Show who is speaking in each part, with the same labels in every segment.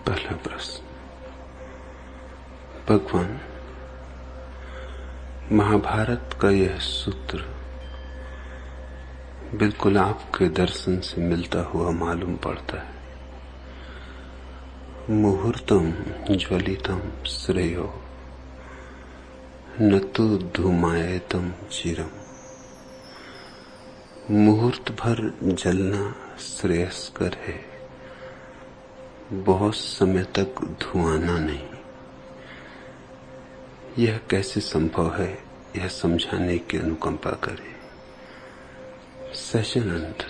Speaker 1: पहला प्रश्न। भगवान, महाभारत का यह सूत्र बिल्कुल आपके दर्शन से मिलता हुआ मालूम पड़ता है। मुहूर्तम ज्वलितम श्रेयो न तो धूमायतम चिरम। मुहूर्त भर जलना श्रेयस्कर है, बहुत समय तक धुआंना नहीं। यह कैसे संभव है, यह समझाने की अनुकंपा करें। सच्चिदानंद।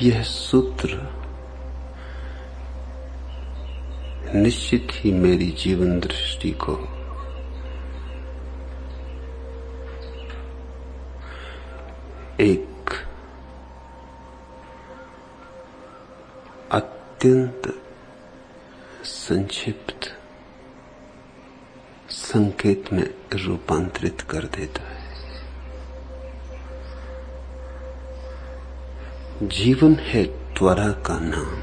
Speaker 1: यह सूत्र निश्चित ही मेरी जीवन दृष्टि को एक अत्यंत संक्षिप्त संकेत में रूपांतरित कर देता है। जीवन है त्वरा का नाम,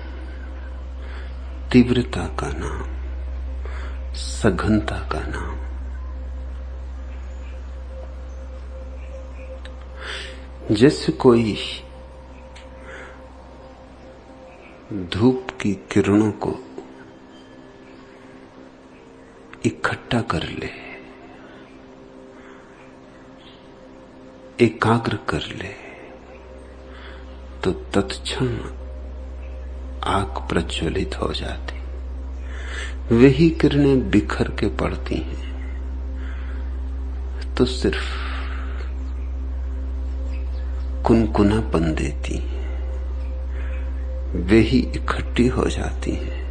Speaker 1: तीव्रता का नाम, सघनता का नाम। जैसे कोई धूप की किरणों को इकट्ठा कर ले, एकाग्र कर ले, तो तत्क्षण आग प्रज्वलित हो जाती। वही किरणें बिखर के पड़ती हैं तो सिर्फ कुनकुनापन देती हैं। वे ही इकट्ठी हो जाती हैं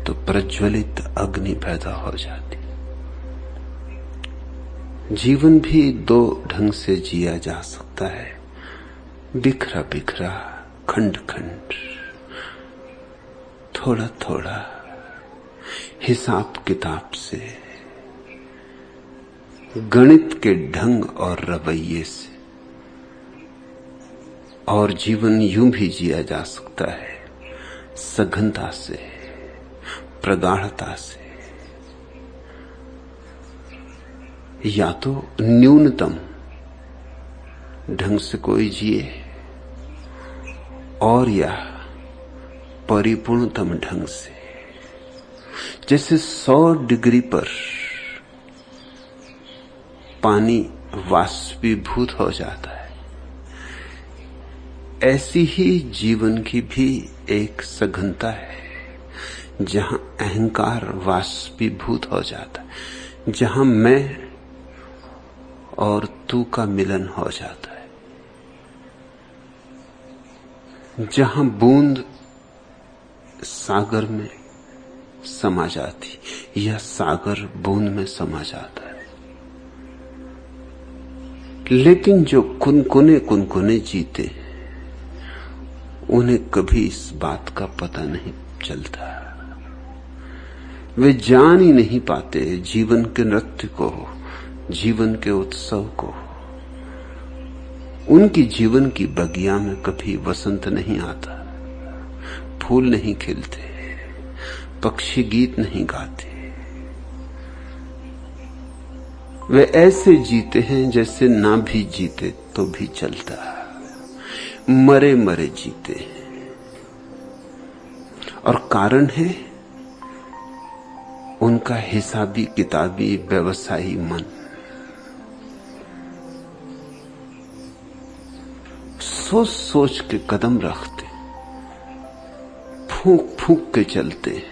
Speaker 1: तो प्रज्वलित अग्नि पैदा हो जाती। जीवन भी दो ढंग से जिया जा सकता है, बिखरा बिखरा, खंड खंड, थोड़ा थोड़ा, हिसाब किताब से, गणित के ढंग और रवैये से। और जीवन यूं भी जिया जा सकता है, सघनता से, प्रगाढ़ता से। या तो न्यूनतम ढंग से कोई जिए, और या परिपूर्णतम ढंग से। जैसे 100 डिग्री पर पानी वाष्पीभूत हो जाता है, ऐसी ही जीवन की भी एक सघनता है, जहां अहंकार वाष्पीभूत हो जाता है, जहां मैं और तू का मिलन हो जाता है, जहां बूंद सागर में समा जाती या सागर बूंद में समा जाता है। लेकिन जो कुनकुने कुनकुने जीते, उन्हें कभी इस बात का पता नहीं चलता। वे जान ही नहीं पाते जीवन के नृत्य को, जीवन के उत्सव को। उनकी जीवन की बगिया में कभी वसंत नहीं आता, फूल नहीं खिलते, पक्षी गीत नहीं गाते। वे ऐसे जीते हैं जैसे ना भी जीते तो भी चलता, मरे मरे जीते हैं। और कारण है उनका हिसाबी किताबी व्यवसायी मन। सोच सोच के कदम रखते, फूंक फूंक के चलते।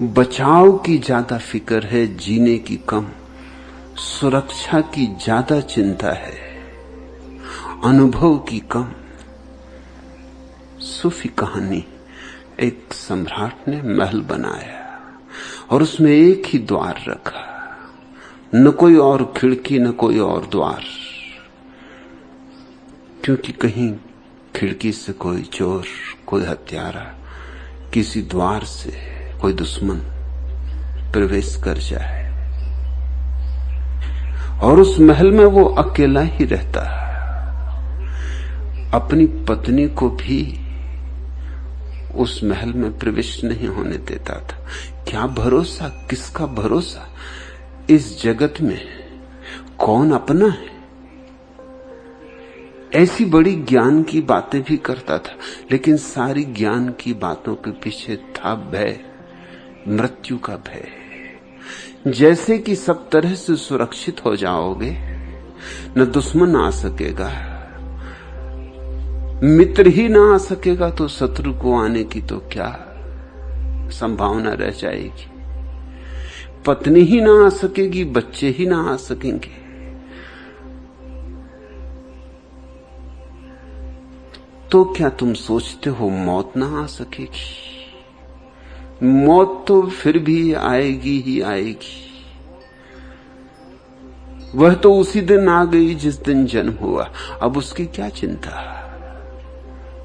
Speaker 1: बचाव की ज्यादा फिक्र है, जीने की कम। सुरक्षा की ज्यादा चिंता है, अनुभव की कम। सूफी कहानी, एक सम्राट ने महल बनाया और उसमें एक ही द्वार रखा, न कोई और खिड़की, न कोई और द्वार, क्योंकि कहीं खिड़की से कोई चोर, कोई हत्यारा, किसी द्वार से कोई दुश्मन प्रवेश कर जाए और उस महल में वो अकेला ही रहता है। अपनी पत्नी को भी उस महल में प्रविष्ट नहीं होने देता था। क्या भरोसा, किसका भरोसा? इस जगत में कौन अपना है? ऐसी बड़ी ज्ञान की बातें भी करता था, लेकिन सारी ज्ञान की बातों के पीछे था भय, मृत्यु का भय। जैसे कि सब तरह से सुरक्षित हो जाओगे, न दुश्मन आ सकेगा, मित्र ही ना आ सकेगा, तो शत्रु को आने की तो क्या संभावना रह जाएगी। पत्नी ही ना आ सकेगी, बच्चे ही ना आ सकेंगे। तो क्या तुम सोचते हो मौत ना आ सकेगी? मौत तो फिर भी आएगी ही आएगी। वह तो उसी दिन आ गई जिस दिन जन्म हुआ, अब उसकी क्या चिंता।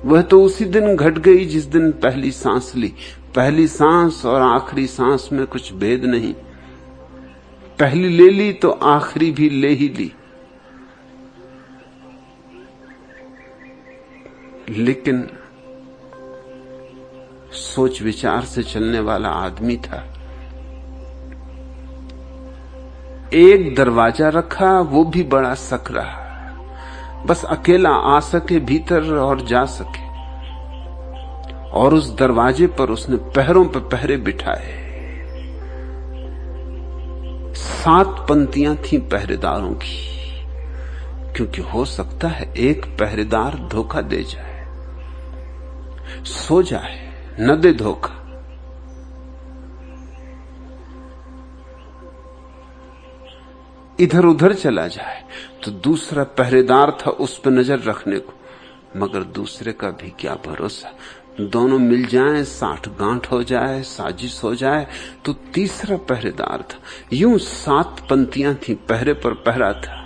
Speaker 1: वह तो उसी दिन घट गई जिस दिन पहली सांस ली। पहली सांस और आखिरी सांस में कुछ भेद नहीं। पहली ले ली तो आखिरी भी ले ही ली। लेकिन सोच विचार से चलने वाला आदमी था। एक दरवाजा रखा, वो भी बड़ा सकरा, बस अकेला आ सके भीतर और जा सके। और उस दरवाजे पर उसने पहरों पर पहरे बिठाए। 7 पंक्तियां थीं पहरेदारों की, क्योंकि हो सकता है एक पहरेदार धोखा दे जाए, सो जाए, न दे धोखा। इधर उधर चला जाए तो दूसरा पहरेदार था उस पर नजर रखने को, मगर दूसरे का भी क्या भरोसा। दोनों मिल जाएं, 60 गांठ हो जाए, साजिश हो जाए, तो तीसरा पहरेदार था। यूं 7 पंक्तियां थी, पहरे पर पहरा था।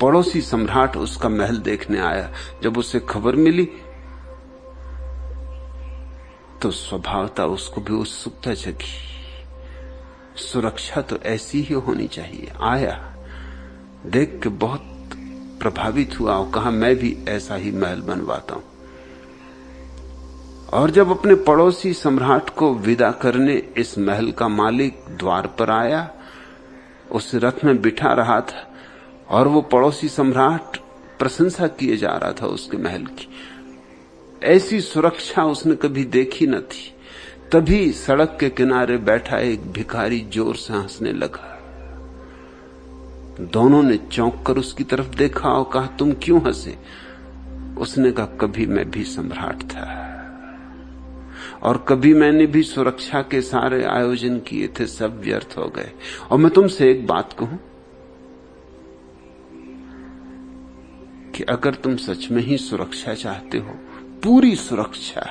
Speaker 1: पड़ोसी सम्राट उसका महल देखने आया। जब उसे खबर मिली तो स्वभावतः उसको भी उत्सुकता जगी। सुरक्षा तो ऐसी ही होनी चाहिए। आया, देख के बहुत प्रभावित हुआ और कहा मैं भी ऐसा ही महल बनवाता हूं। और जब अपने पड़ोसी सम्राट को विदा करने इस महल का मालिक द्वार पर आया, उस रथ में बिठा रहा था और वो पड़ोसी सम्राट प्रशंसा किए जा रहा था उसके महल की। ऐसी सुरक्षा उसने कभी देखी न थी। तभी सड़क के किनारे बैठा एक भिखारी जोर से हंसने लगा। दोनों ने चौंक कर उसकी तरफ देखा और कहा तुम क्यों हंसे? उसने कहा कभी मैं भी सम्राट था और कभी मैंने भी सुरक्षा के सारे आयोजन किए थे, सब व्यर्थ हो गए। और मैं तुमसे एक बात कहूं कि अगर तुम सच में ही सुरक्षा चाहते हो, पूरी सुरक्षा,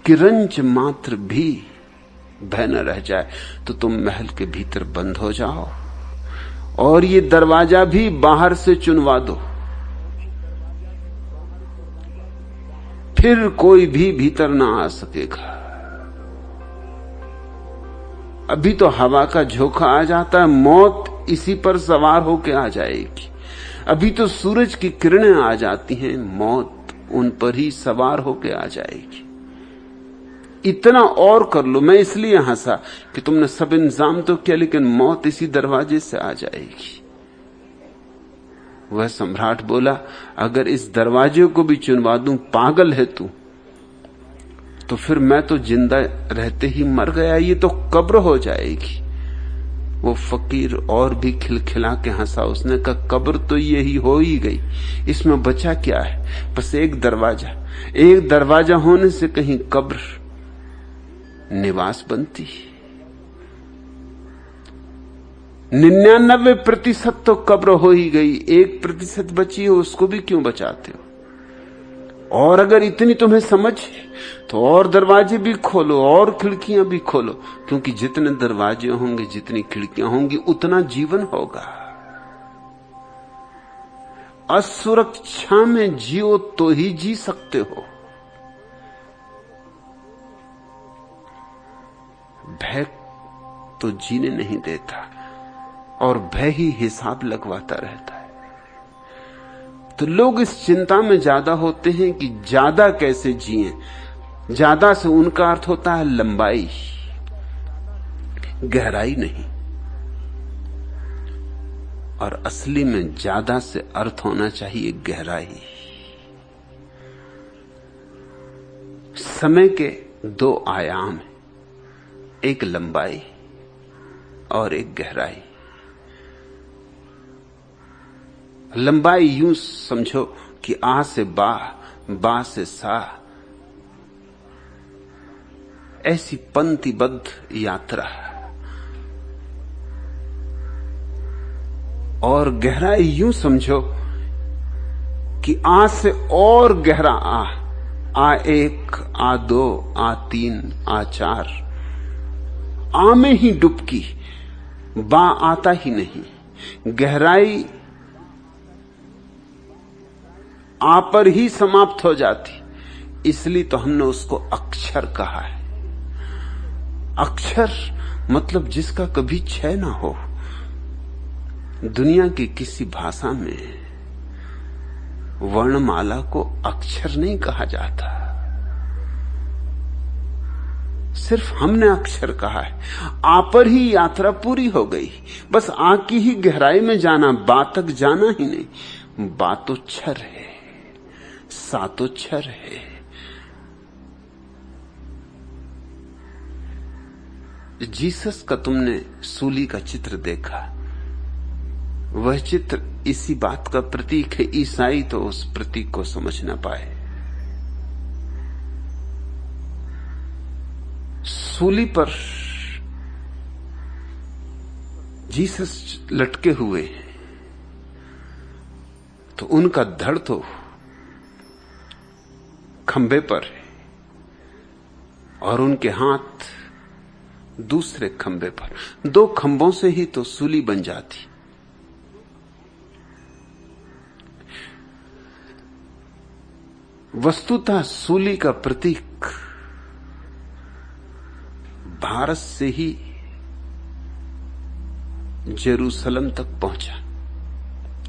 Speaker 1: कि रंच मात्र भी भय न रह जाए, तो तुम महल के भीतर बंद हो जाओ और ये दरवाजा भी बाहर से चुनवा दो, फिर कोई भी भीतर ना आ सकेगा। अभी तो हवा का झोंका आ जाता है, मौत इसी पर सवार होकर आ जाएगी। अभी तो सूरज की किरणें आ जाती हैं, मौत उन पर ही सवार होकर आ जाएगी। इतना और कर लो। मैं इसलिए हंसा कि तुमने सब इंतजाम तो किया, लेकिन मौत इसी दरवाजे से आ जाएगी। वह सम्राट बोला अगर इस दरवाजे को भी चुनवा दूं, पागल है तू, तो फिर मैं तो जिंदा रहते ही मर गया, ये तो कब्र हो जाएगी। वो फकीर और भी खिलखिला के हंसा। उसने कहा कब्र तो यही हो ही गई, इसमें बचा क्या है? बस एक दरवाजा होने से कहीं कब्र निवास बनती। 99% तो कब्र हो ही गई, 1% बची है, उसको भी क्यों बचाते हो? और अगर इतनी तुम्हें समझ तो और दरवाजे भी खोलो और खिड़कियां भी खोलो, क्योंकि जितने दरवाजे होंगे, जितनी खिड़कियां होंगी, उतना जीवन होगा। असुरक्षा में जियो तो ही जी सकते हो। भय तो जीने नहीं देता और भय ही हिसाब लगवाता रहता है। तो लोग इस चिंता में ज्यादा होते हैं कि ज्यादा कैसे जिएं। ज्यादा से उनका अर्थ होता है लंबाई, गहराई नहीं। और असली में ज्यादा से अर्थ होना चाहिए गहराई। समय के दो आयाम हैं, एक लंबाई और एक गहराई। लंबाई यूं समझो कि आ से बा से सा, ऐसी पंक्तिबद्ध यात्रा। और गहराई यूं समझो कि आ से और गहरा आ 1, आ 2, आ 3, आ 4। आ में ही डुबकी, बा आता ही नहीं। गहराई आ पर ही समाप्त हो जाती, इसलिए तो हमने उसको अक्षर कहा है। अक्षर मतलब जिसका कभी क्षय ना हो। दुनिया की किसी भाषा में वर्णमाला को अक्षर नहीं कहा जाता, सिर्फ हमने अक्षर कहा है। आ पर ही यात्रा पूरी हो गई, बस आ की ही गहराई में जाना, बा तक जाना ही नहीं। बा तो क्षर है, सा तो क्षर है। जीसस का तुमने सूली का चित्र देखा, वह चित्र इसी बात का प्रतीक है। ईसाई तो उस प्रतीक को समझ ना पाए। सूली पर जीसस लटके हुए तो उनका धड़ तो खंबे पर है और उनके हाथ दूसरे खंबे पर। दो खंभों से ही तो सूली बन जाती। वस्तुतः सूली का प्रतीक भारत से ही जेरूसलम तक पहुंचा,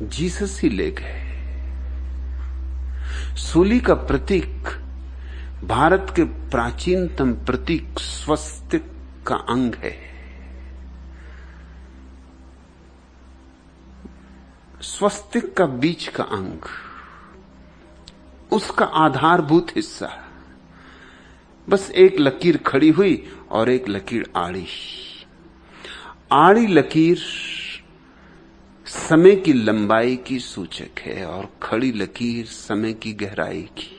Speaker 1: जीसस ही ले गए। सूली का प्रतीक भारत के प्राचीनतम प्रतीक स्वस्तिक का अंग है। स्वस्तिक का बीच का अंग, उसका आधारभूत हिस्सा। बस एक लकीर खड़ी हुई और एक लकीर आड़ी। आड़ी लकीर समय की लंबाई की सूचक है और खड़ी लकीर समय की गहराई की।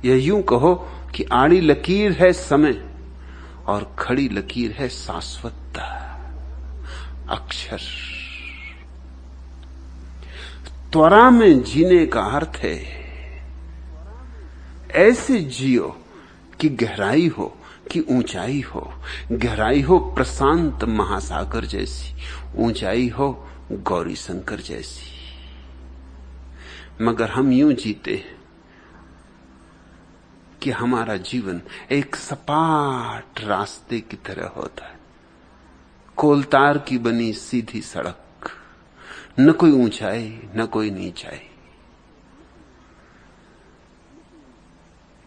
Speaker 1: यह यूं कहो कि आड़ी लकीर है समय और खड़ी लकीर है शाश्वतता, अक्षर। त्वरा में जीने का अर्थ है ऐसे जियो कि गहराई हो, कि ऊंचाई हो। गहराई हो प्रशांत महासागर जैसी, ऊंचाई हो गौरी शंकर जैसी। मगर हम यूं जीते हैं कि हमारा जीवन एक सपाट रास्ते की तरह होता है, कोलतार की बनी सीधी सड़क, न कोई ऊंचाई न कोई नीचाई।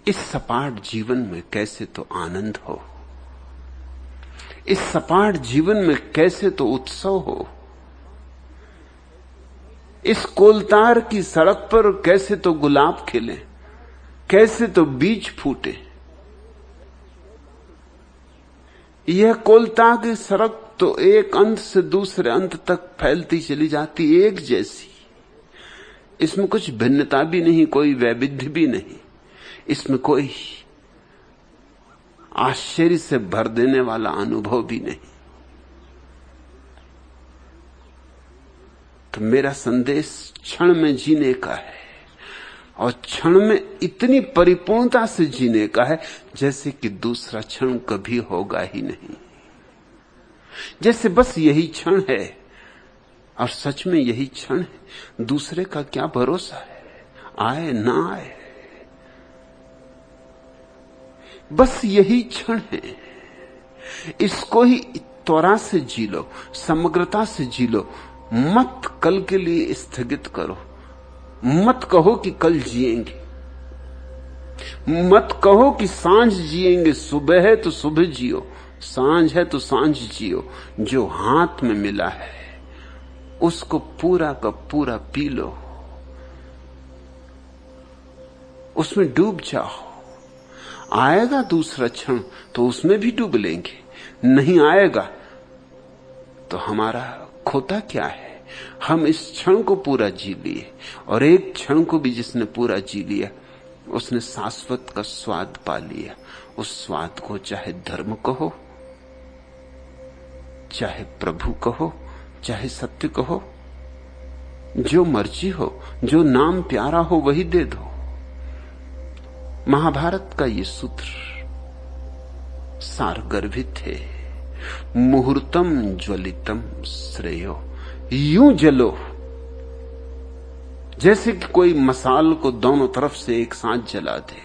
Speaker 1: इस सपाट जीवन में कैसे तो आनंद हो, इस सपाट जीवन में कैसे तो उत्सव हो, इस कोलतार की सड़क पर कैसे तो गुलाब खिले, कैसे तो बीज फूटे। यह कोलतार की सड़क तो एक अंत से दूसरे अंत तक फैलती चली जाती, एक जैसी। इसमें कुछ भिन्नता भी नहीं, कोई वैविध्य भी नहीं, इसमें कोई आश्चर्य से भर देने वाला अनुभव भी नहीं। तो मेरा संदेश क्षण में जीने का है और क्षण में इतनी परिपूर्णता से जीने का है जैसे कि दूसरा क्षण कभी होगा ही नहीं। जैसे बस यही क्षण है और सच में यही क्षण है, दूसरे का क्या भरोसा है, आए ना आए। बस यही क्षण है, इसको ही त्वरा से जी लो, समग्रता से जी लो। मत कल के लिए स्थगित करो। मत कहो कि कल जिएंगे, मत कहो कि सांझ जिएंगे। सुबह है तो सुबह जियो, सांझ है तो सांझ जियो। जो हाथ में मिला है उसको पूरा का पूरा पी लो, उसमें डूब जाओ। आएगा दूसरा क्षण तो उसमें भी डूब लेंगे, नहीं आएगा तो हमारा खोता क्या है। हम इस क्षण को पूरा जी लिए, और एक क्षण को भी जिसने पूरा जी लिया उसने शाश्वत का स्वाद पा लिया। उस स्वाद को चाहे धर्म कहो, चाहे प्रभु कहो, चाहे सत्य कहो, जो मर्जी हो, जो नाम प्यारा हो वही दे दो। महाभारत का ये सूत्र सारगर्भित है। मुहूर्तम ज्वलितम श्रेयो। यूं जलो जैसे कि कोई मसाल को दोनों तरफ से एक साथ जला दे।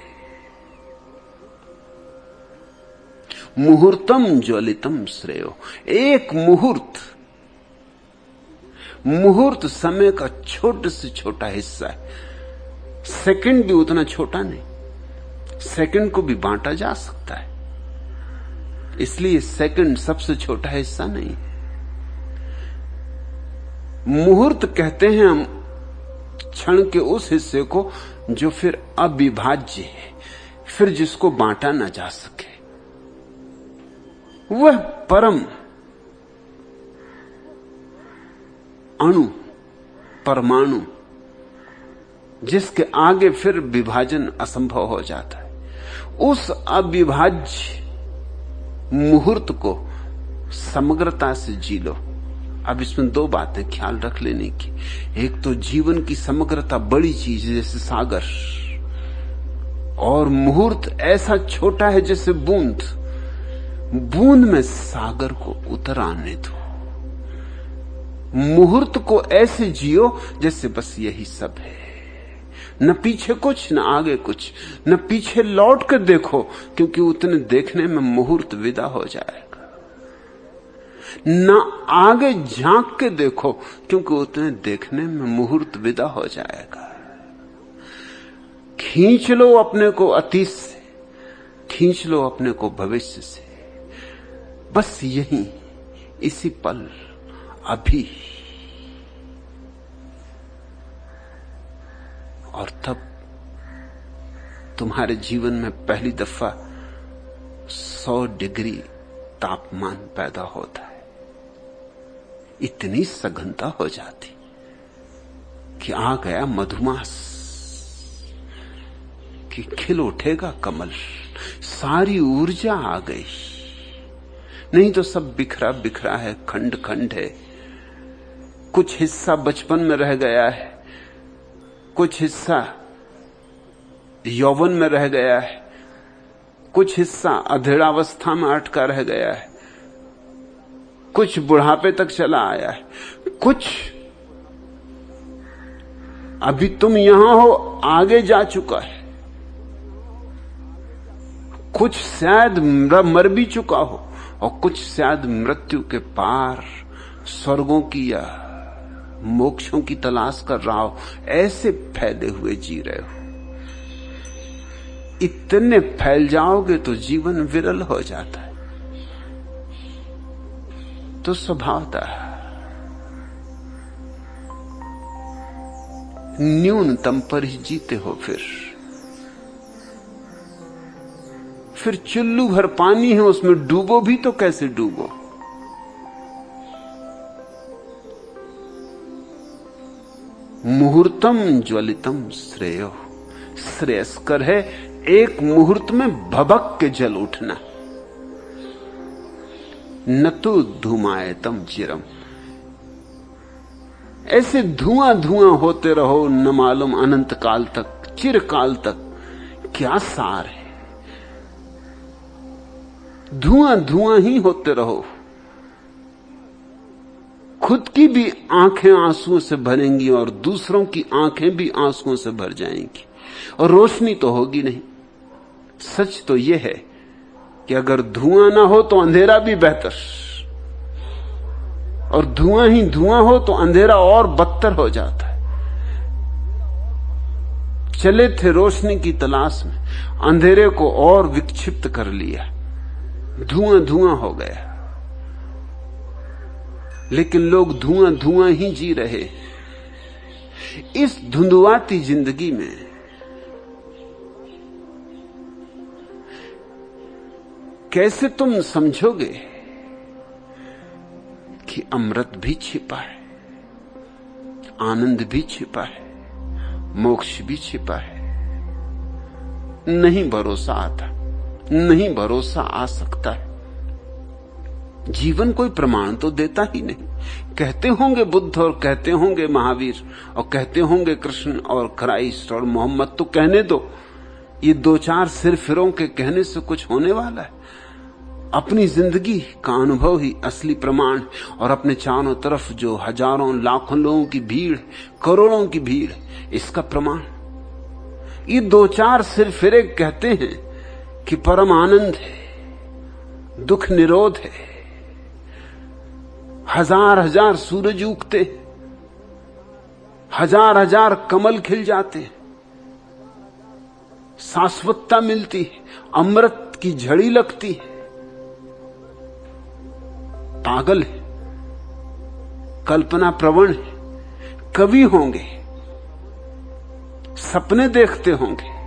Speaker 1: मुहूर्तम ज्वलितम श्रेयो। एक मुहूर्त, मुहूर्त समय का छोटे से छोटा हिस्सा है। सेकंड भी उतना छोटा नहीं, सेकंड को भी बांटा जा सकता है, इसलिए सेकंड सबसे छोटा हिस्सा नहीं। मुहूर्त कहते हैं हम क्षण के उस हिस्से को जो फिर अविभाज्य है, फिर जिसको बांटा ना जा सके। वह परम अणु, परमाणु, जिसके आगे फिर विभाजन असंभव हो जाता है, उस अविभाज्य मुहूर्त को समग्रता से जी लो। अब इसमें दो बातें ख्याल रख लेने की। एक तो जीवन की समग्रता बड़ी चीज है जैसे सागर, और मुहूर्त ऐसा छोटा है जैसे बूंद। बूंद में सागर को उतर आने दो। मुहूर्त को ऐसे जियो जैसे बस यही सब है, न पीछे कुछ, न आगे कुछ, न पीछे लौट कर देखो, क्योंकि उतने देखने में मुहूर्त विदा हो जाएगा। न आगे झांक के देखो, क्योंकि उतने देखने में मुहूर्त विदा हो जाएगा। खींच लो अपने को अतीत से, खींच लो अपने को भविष्य से, बस यही, इसी पल, अभी। और तब तुम्हारे जीवन में पहली दफा 100 डिग्री तापमान पैदा होता है। इतनी सघनता हो जाती कि आ गया मधुमास, कि खिल उठेगा कमल, सारी ऊर्जा आ गई। नहीं तो सब बिखरा बिखरा है, खंड खंड है। कुछ हिस्सा बचपन में रह गया है, कुछ हिस्सा यौवन में रह गया है, कुछ हिस्सा अधेड़ावस्था में अटका रह गया है, कुछ बुढ़ापे तक चला आया है, कुछ अभी तुम यहां हो आगे जा चुका है, कुछ शायद मर भी चुका हो, और कुछ शायद मृत्यु के पार स्वर्गों की या मोक्षों की तलाश कर रहा हो। ऐसे फैले हुए जी रहे हो। इतने फैल जाओगे तो जीवन विरल हो जाता है। तो स्वभावतः न्यूनतम पर ही जीते हो। फिर चुल्लू भर पानी है, उसमें डूबो भी तो कैसे डूबो। मुहूर्तम ज्वलितम श्रेयो। श्रेयस्कर है एक मुहूर्त में भभक के जल उठना। न तो धूमायतम चिरम। ऐसे धुआं धुआं होते रहो न मालूम अनंत काल तक, चिरकाल तक। क्या सार है। धुआं धुआं ही होते रहो। खुद की भी आंखें आंसुओं से भरेंगी और दूसरों की आंखें भी आंसुओं से भर जाएंगी, और रोशनी तो होगी नहीं। सच तो यह है कि अगर धुआं ना हो तो अंधेरा भी बेहतर, और धुआं ही धुआं हो तो अंधेरा और बदतर हो जाता है। चले थे रोशनी की तलाश में, अंधेरे को और विक्षिप्त कर लिया, धुआं धुआं हो गया। लेकिन लोग धुआं धुआं ही जी रहे। इस धुंधुआती जिंदगी में कैसे तुम समझोगे कि अमृत भी छिपा है, आनंद भी छिपा है, मोक्ष भी छिपा है? नहीं भरोसा आता, नहीं भरोसा आ सकता है। जीवन कोई प्रमाण तो देता ही नहीं। कहते होंगे बुद्ध और कहते होंगे महावीर और कहते होंगे कृष्ण और क्राइस्ट और मोहम्मद, तो कहने दो। ये दो चार सिरफिरों के कहने से कुछ होने वाला है? अपनी जिंदगी का अनुभव ही असली प्रमाण, और अपने चारों तरफ जो हजारों लाखों लोगों की भीड़, करोड़ों की भीड़, इसका प्रमाण। ये दो चार सिरफिरे कहते हैं कि परम आनंद है, दुख निरोध है, हजार हजार सूरज उगते, हजार हजार कमल खिल जाते, शाश्वतता मिलती है, अमृत की झड़ी लगती है। पागल है, कल्पना प्रवण है, कवि होंगे, सपने देखते होंगे।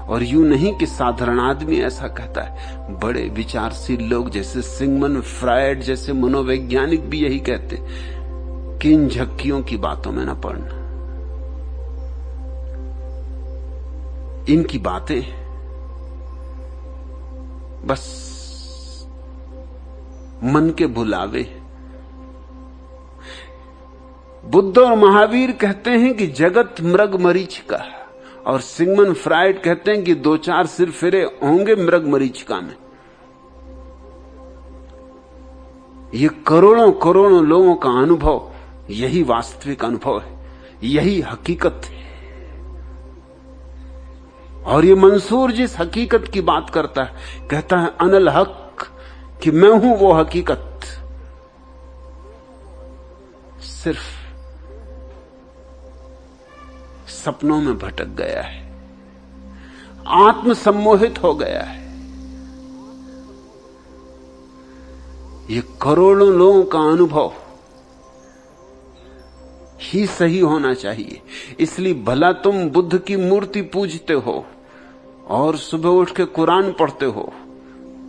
Speaker 1: और यूं नहीं कि साधारण आदमी ऐसा कहता है, बड़े विचारशील लोग जैसे सिगमंड फ्रायड जैसे मनोवैज्ञानिक भी यही कहते कि इन झक्कियों की बातों में न पड़ना। इनकी बातें बस मन के भुलावे। बुद्ध और महावीर कहते हैं कि जगत मृग मरीचिका, और सिगमंड फ्रायड कहते हैं कि दो चार सिरफिरे होंगे मृग मरीचिका में। ये करोड़ों करोड़ों लोगों का अनुभव, यही वास्तविक अनुभव है, यही हकीकत है। और ये मंसूर जिस हकीकत की बात करता है, कहता है अनल हक, कि मैं हूं वो हकीकत। सिर्फ सपनों में भटक गया है, आत्म सम्मोहित हो गया है। ये करोड़ों लोगों का अनुभव ही सही होना चाहिए। इसलिए भला तुम बुद्ध की मूर्ति पूजते हो और सुबह उठ के कुरान पढ़ते हो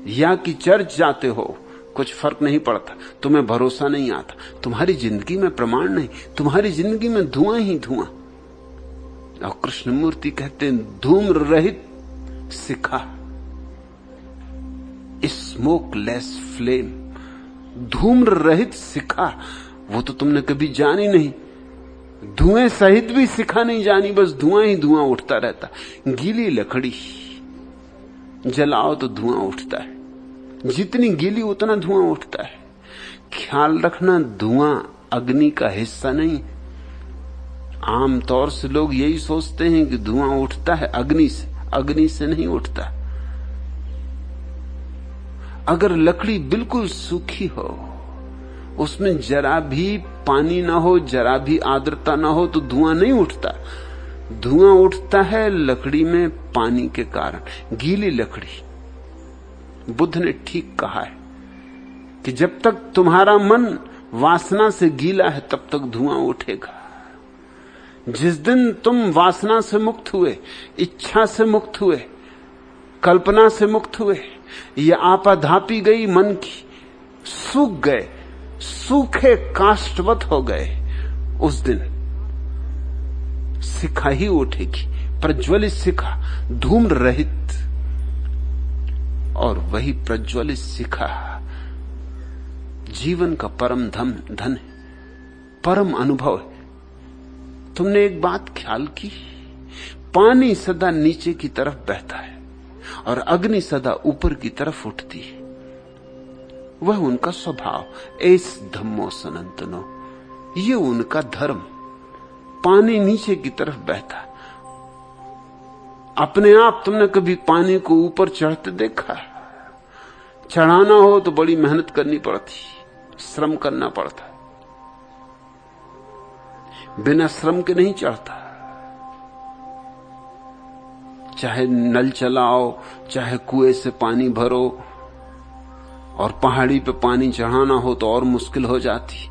Speaker 1: या कि चर्च जाते हो, कुछ फर्क नहीं पड़ता। तुम्हें भरोसा नहीं आता, तुम्हारी जिंदगी में प्रमाण नहीं, तुम्हारी जिंदगी में धुआं ही धुआं। और कृष्णमूर्ति कहते हैं धूम्र रहित शिखा, स्मोकलेस फ्लेम। धूम्र रहित शिखा, वो तो तुमने कभी जानी नहीं। धुएं सहित भी शिखा नहीं जानी, बस धुआं ही धुआं उठता रहता। गीली लकड़ी जलाओ तो धुआं उठता है, जितनी गीली उतना धुआं उठता है। ख्याल रखना, धुआं अग्नि का हिस्सा नहीं। आमतौर से लोग यही सोचते हैं कि धुआं उठता है अग्नि से नहीं उठता। अगर लकड़ी बिल्कुल सूखी हो, उसमें जरा भी पानी ना हो, जरा भी आर्द्रता ना हो, तो धुआं नहीं उठता। धुआं उठता है लकड़ी में पानी के कारण, गीली लकड़ी। बुद्ध ने ठीक कहा है कि जब तक तुम्हारा मन वासना से गीला है तब तक धुआं उठेगा। जिस दिन तुम वासना से मुक्त हुए, इच्छा से मुक्त हुए, कल्पना से मुक्त हुए, ये आपाधापी गई मन की, सूख गए, सूखे काष्ठवत हो गए, उस दिन शिखा ही उठेगी, प्रज्वलित शिखा, धूम्र रहित। और वही प्रज्वलित शिखा जीवन का परम धन है, परम अनुभव है। तुमने एक बात ख्याल की, पानी सदा नीचे की तरफ बहता है और अग्नि सदा ऊपर की तरफ उठती है। वह उनका स्वभाव, एस धम्मो सनातनो, ये उनका धर्म। पानी नीचे की तरफ बहता, अपने आप तुमने कभी पानी को ऊपर चढ़ते देखा? चढ़ाना हो तो बड़ी मेहनत करनी पड़ती, श्रम करना पड़ता, बिना श्रम के नहीं चढ़ता। चाहे नल चलाओ, चाहे कुएं से पानी भरो, और पहाड़ी पे पानी चढ़ाना हो तो और मुश्किल हो जाती।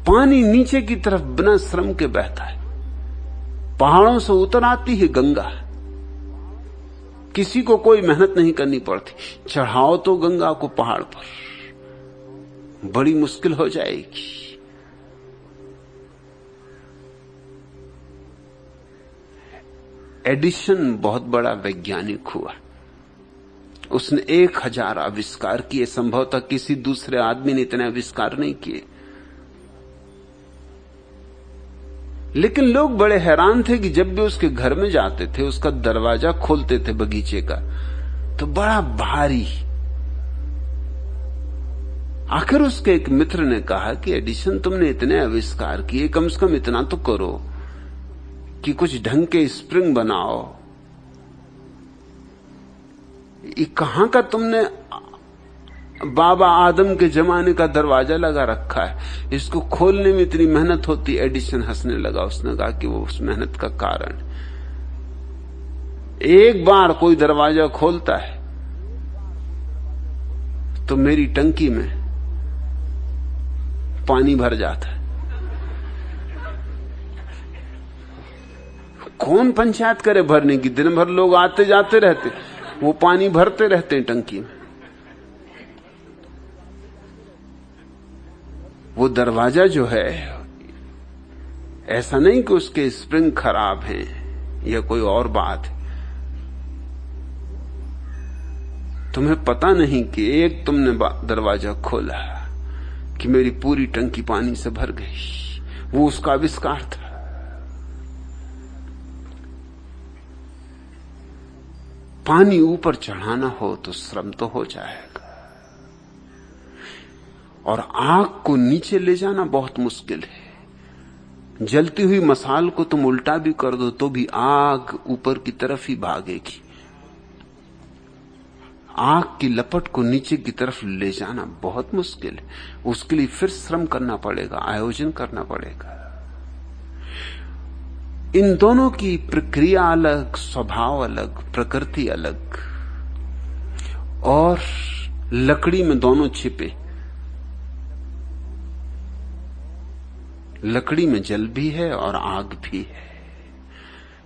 Speaker 1: पानी नीचे की तरफ बिना श्रम के बहता है। पहाड़ों से उतर आती है गंगा, किसी को कोई मेहनत नहीं करनी पड़ती। चढ़ाओ तो गंगा को पहाड़ पर, बड़ी मुश्किल हो जाएगी। एडिशन बहुत बड़ा वैज्ञानिक हुआ, उसने 1000 आविष्कार किए। संभवतः किसी दूसरे आदमी ने इतने आविष्कार नहीं किए। लेकिन लोग बड़े हैरान थे कि जब भी उसके घर में जाते थे, उसका दरवाजा खोलते थे बगीचे का, तो बड़ा भारी। आखिर उसके एक मित्र ने कहा कि एडिशन, तुमने इतने आविष्कार किए, कम से कम इतना तो करो कि कुछ ढंग के स्प्रिंग बनाओ। ये कहां का तुमने बाबा आदम के जमाने का दरवाजा लगा रखा है, इसको खोलने में इतनी मेहनत होती। एडिशन हंसने लगा, उसने कहा कि वो उस मेहनत का कारण, एक बार कोई दरवाजा खोलता है तो मेरी टंकी में पानी भर जाता है। कौन पंचायत करे भरने की? दिन भर लोग आते जाते रहते, वो पानी भरते रहते हैं टंकी में। वो दरवाजा जो है, ऐसा नहीं कि उसके स्प्रिंग खराब हैं या कोई और बात है। तुम्हें पता नहीं कि एक तुमने दरवाजा खोला कि मेरी पूरी टंकी पानी से भर गई। वो उसका आविष्कार था। पानी ऊपर चढ़ाना हो तो श्रम तो हो जाएगा, और आग को नीचे ले जाना बहुत मुश्किल है। जलती हुई मसाल को तुम उल्टा भी कर दो तो भी आग ऊपर की तरफ ही भागेगी। आग की लपट को नीचे की तरफ ले जाना बहुत मुश्किल है। उसके लिए फिर श्रम करना पड़ेगा, आयोजन करना पड़ेगा। इन दोनों की प्रक्रिया अलग, स्वभाव अलग, प्रकृति अलग, और लकड़ी में दोनों छिपे। लकड़ी में जल भी है और आग भी है।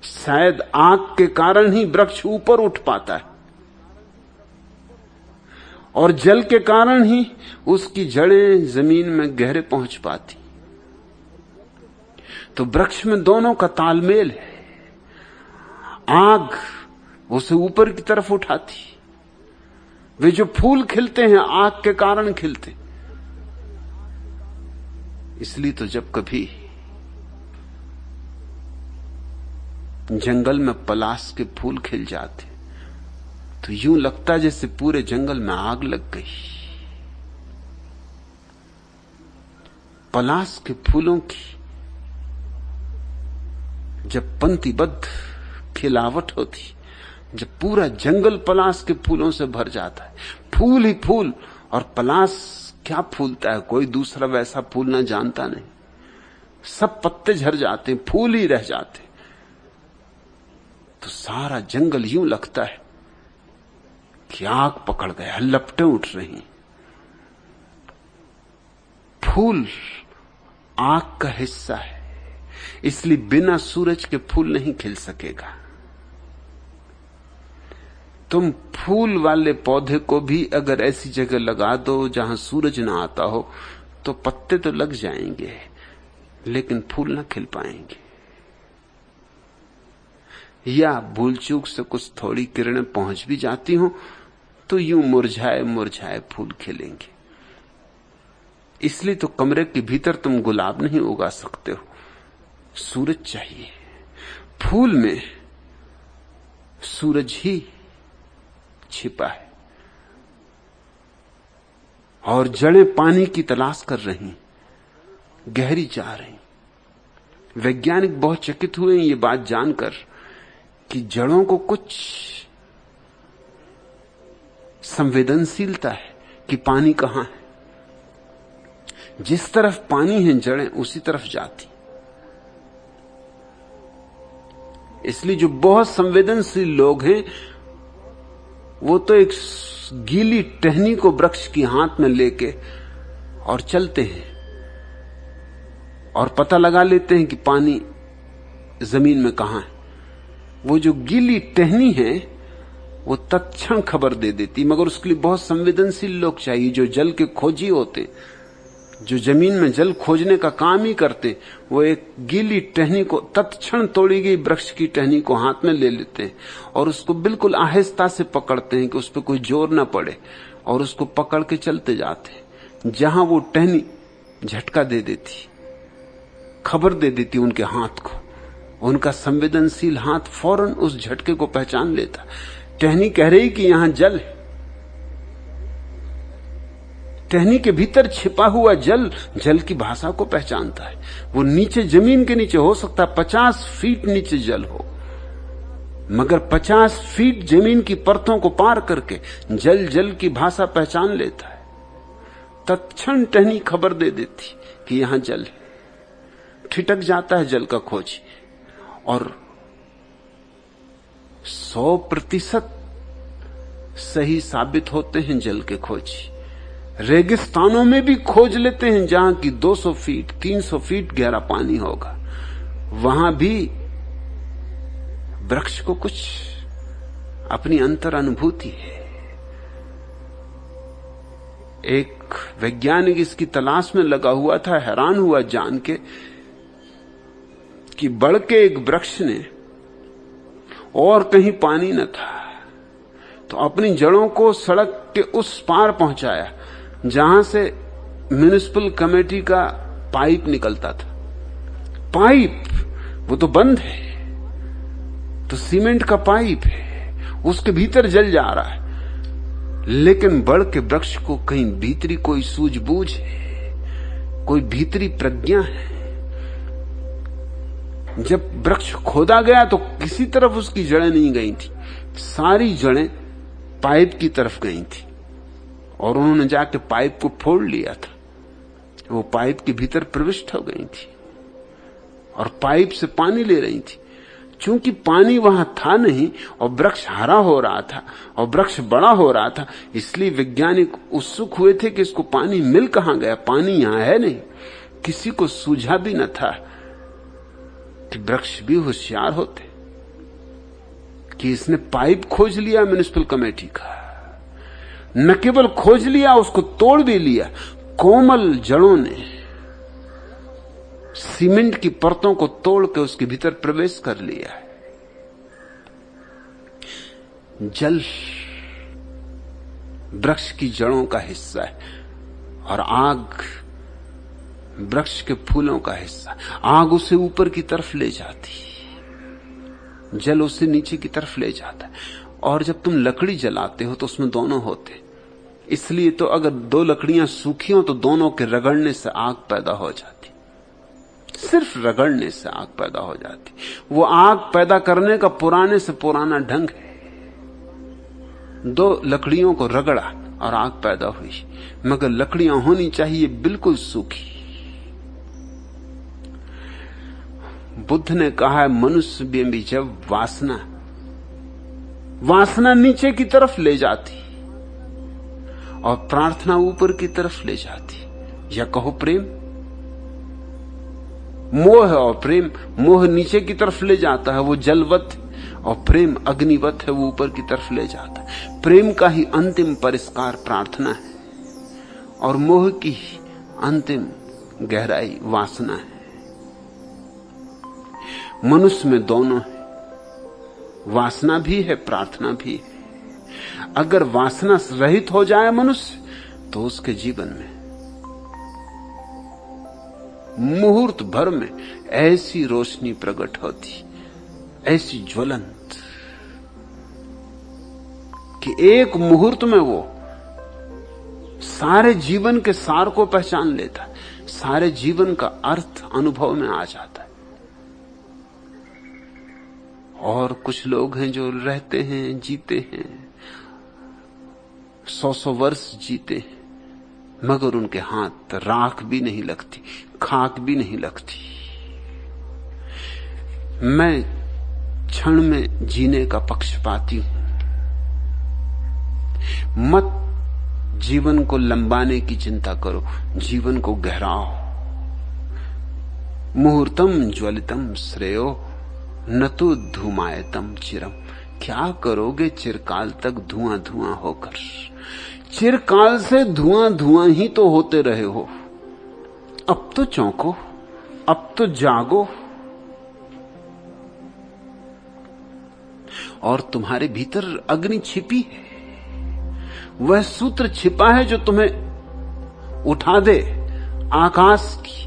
Speaker 1: शायद आग के कारण ही वृक्ष ऊपर उठ पाता है, और जल के कारण ही उसकी जड़ें जमीन में गहरे पहुंच पाती। तो वृक्ष में दोनों का तालमेल है। आग उसे ऊपर की तरफ उठाती। वे जो फूल खिलते हैं आग के कारण खिलते। इसलिए तो जब कभी जंगल में पलाश के फूल खिल जाते तो यूं लगता जैसे पूरे जंगल में आग लग गई। पलाश के फूलों की जब पंक्तिबद्ध खिलावट होती, जब पूरा जंगल पलाश के फूलों से भर जाता है, फूल ही फूल, और पलाश क्या फूलता है, कोई दूसरा वैसा फूलना जानता नहीं। सब पत्ते झड़ जाते हैं, फूल ही रह जाते। तो सारा जंगल यूं लगता है कि आग पकड़ गया, लपटें उठ रही। फूल आग का हिस्सा है, इसलिए बिना सूरज के फूल नहीं खिल सकेगा। तुम फूल वाले पौधे को भी अगर ऐसी जगह लगा दो जहां सूरज ना आता हो तो पत्ते तो लग जाएंगे, लेकिन फूल ना खिल पाएंगे। या भूल चूक से कुछ थोड़ी किरणें पहुंच भी जाती हो तो यूं मुरझाए मुरझाए फूल खिलेंगे। इसलिए तो कमरे के भीतर तुम गुलाब नहीं उगा सकते हो, सूरज चाहिए। फूल में सूरज ही छिपा है, और जड़ें पानी की तलाश कर रही, गहरी जा रही। वैज्ञानिक बहुत चकित हुए ये बात जानकर कि जड़ों को कुछ संवेदनशीलता है कि पानी कहां है। जिस तरफ पानी है जड़ें उसी तरफ जाती। इसलिए जो बहुत संवेदनशील लोग हैं वो तो एक गीली टहनी को वृक्ष की हाथ में लेके और चलते हैं और पता लगा लेते हैं कि पानी जमीन में कहां है। वो जो गीली टहनी है वो तत्क्षण खबर दे देती, मगर उसके लिए बहुत संवेदनशील लोग चाहिए जो जल के खोजी होते, जो जमीन में जल खोजने का काम ही करते। वो एक गीली टहनी को, तत्क्षण तोड़ी गई वृक्ष की टहनी को हाथ में ले लेते हैं और उसको बिल्कुल आहिस्ता से पकड़ते हैं कि उस पर कोई जोर ना पड़े, और उसको पकड़ के चलते जाते हैं। जहां वो टहनी झटका दे देती, खबर दे देती उनके हाथ को, उनका संवेदनशील हाथ फौरन उस झटके को पहचान लेता। टहनी कह रही कि यहां जल है। टहनी के भीतर छिपा हुआ जल जल की भाषा को पहचानता है। वो नीचे, जमीन के नीचे हो सकता है 50 फीट नीचे जल हो, मगर 50 फीट जमीन की परतों को पार करके जल जल की भाषा पहचान लेता है। तत्क्षण टहनी खबर दे देती कि यहां जल है। ठिठक जाता है जल का खोजी और 100% सही साबित होते हैं जल के खोजी। रेगिस्तानों में भी खोज लेते हैं जहां की 200 फीट 300 फीट गहरा पानी होगा, वहां भी वृक्ष को कुछ अपनी अंतर अनुभूति है। एक वैज्ञानिक इसकी तलाश में लगा हुआ था, हैरान हुआ जान के कि बढ़ के एक वृक्ष ने, और कहीं पानी न था, तो अपनी जड़ों को सड़क के उस पार पहुंचाया जहां से म्युनिसिपल कमेटी का पाइप निकलता था। पाइप वो तो बंद है, तो सीमेंट का पाइप है, उसके भीतर जल जा रहा है, लेकिन बढ़ के वृक्ष को कहीं भीतरी कोई सूझबूझ है, कोई भीतरी प्रज्ञा है। जब वृक्ष खोदा गया तो किसी तरफ उसकी जड़ें नहीं गई थी, सारी जड़ें पाइप की तरफ गई थी, और उन्होंने जाके पाइप को फोड़ लिया था। वो पाइप के भीतर प्रविष्ट हो गई थी और पाइप से पानी ले रही थी। क्योंकि पानी वहां था नहीं और वृक्ष हरा हो रहा था और वृक्ष बड़ा हो रहा था, इसलिए वैज्ञानिक उत्सुक हुए थे कि इसको पानी मिल कहां गया। पानी यहां है नहीं। किसी को सूझा भी न था कि वृक्ष भी होशियार होते कि इसने पाइप खोज लिया म्युनिसिपल कमेटी का। न केवल खोज लिया, उसको तोड़ भी लिया। कोमल जड़ों ने सीमेंट की परतों को तोड़ के उसके भीतर प्रवेश कर लिया है। जल वृक्ष की जड़ों का हिस्सा है और आग वृक्ष के फूलों का हिस्सा। आग उसे ऊपर की तरफ ले जाती, जल उसे नीचे की तरफ ले जाता है। और जब तुम लकड़ी जलाते हो तो उसमें दोनों होते, इसलिए तो अगर 2 लकड़ियां सूखी हो तो दोनों के रगड़ने से आग पैदा हो जाती। सिर्फ रगड़ने से आग पैदा हो जाती। वो आग पैदा करने का पुराने से पुराना ढंग है। 2 लकड़ियों को रगड़ा और आग पैदा हुई, मगर लकड़ियां होनी चाहिए बिल्कुल सूखी। बुद्ध ने कहा है मनुष्य में भी जब वासना नीचे की तरफ ले जाती और प्रार्थना ऊपर की तरफ ले जाती, या कहो प्रेम, मोह और प्रेम। मोह नीचे की तरफ ले जाता है, वो जलवत, और प्रेम अग्निवत है, वो ऊपर की तरफ ले जाता है। प्रेम का ही अंतिम परिष्कार प्रार्थना है और मोह की अंतिम गहराई वासना है। मनुष्य में दोनों है, वासना भी है, प्रार्थना भी है। अगर वासना रहित हो जाए मनुष्य तो उसके जीवन में मुहूर्त भर में ऐसी रोशनी प्रकट होती, ऐसी ज्वलंत, कि एक मुहूर्त में वो सारे जीवन के सार को पहचान लेता, सारे जीवन का अर्थ अनुभव में आ जाता है। और कुछ लोग हैं जो रहते हैं, जीते हैं, 100-100 वर्ष जीते हैं, मगर उनके हाथ राख भी नहीं लगती, खाक भी नहीं लगती। मैं क्षण में जीने का पक्षपाती हूं। मत जीवन को लंबाने की चिंता करो, जीवन को गहराओ। मुहूर्तम ज्वलितम श्रेयो न तो धूमायतम चिरम। क्या करोगे चिरकाल तक धुआं धुआं होकर? चिरकाल से धुआं धुआं ही तो होते रहे हो। अब तो चौंको, अब तो जागो। और तुम्हारे भीतर अग्नि छिपी है, वह सूत्र छिपा है जो तुम्हें उठा दे आकाश की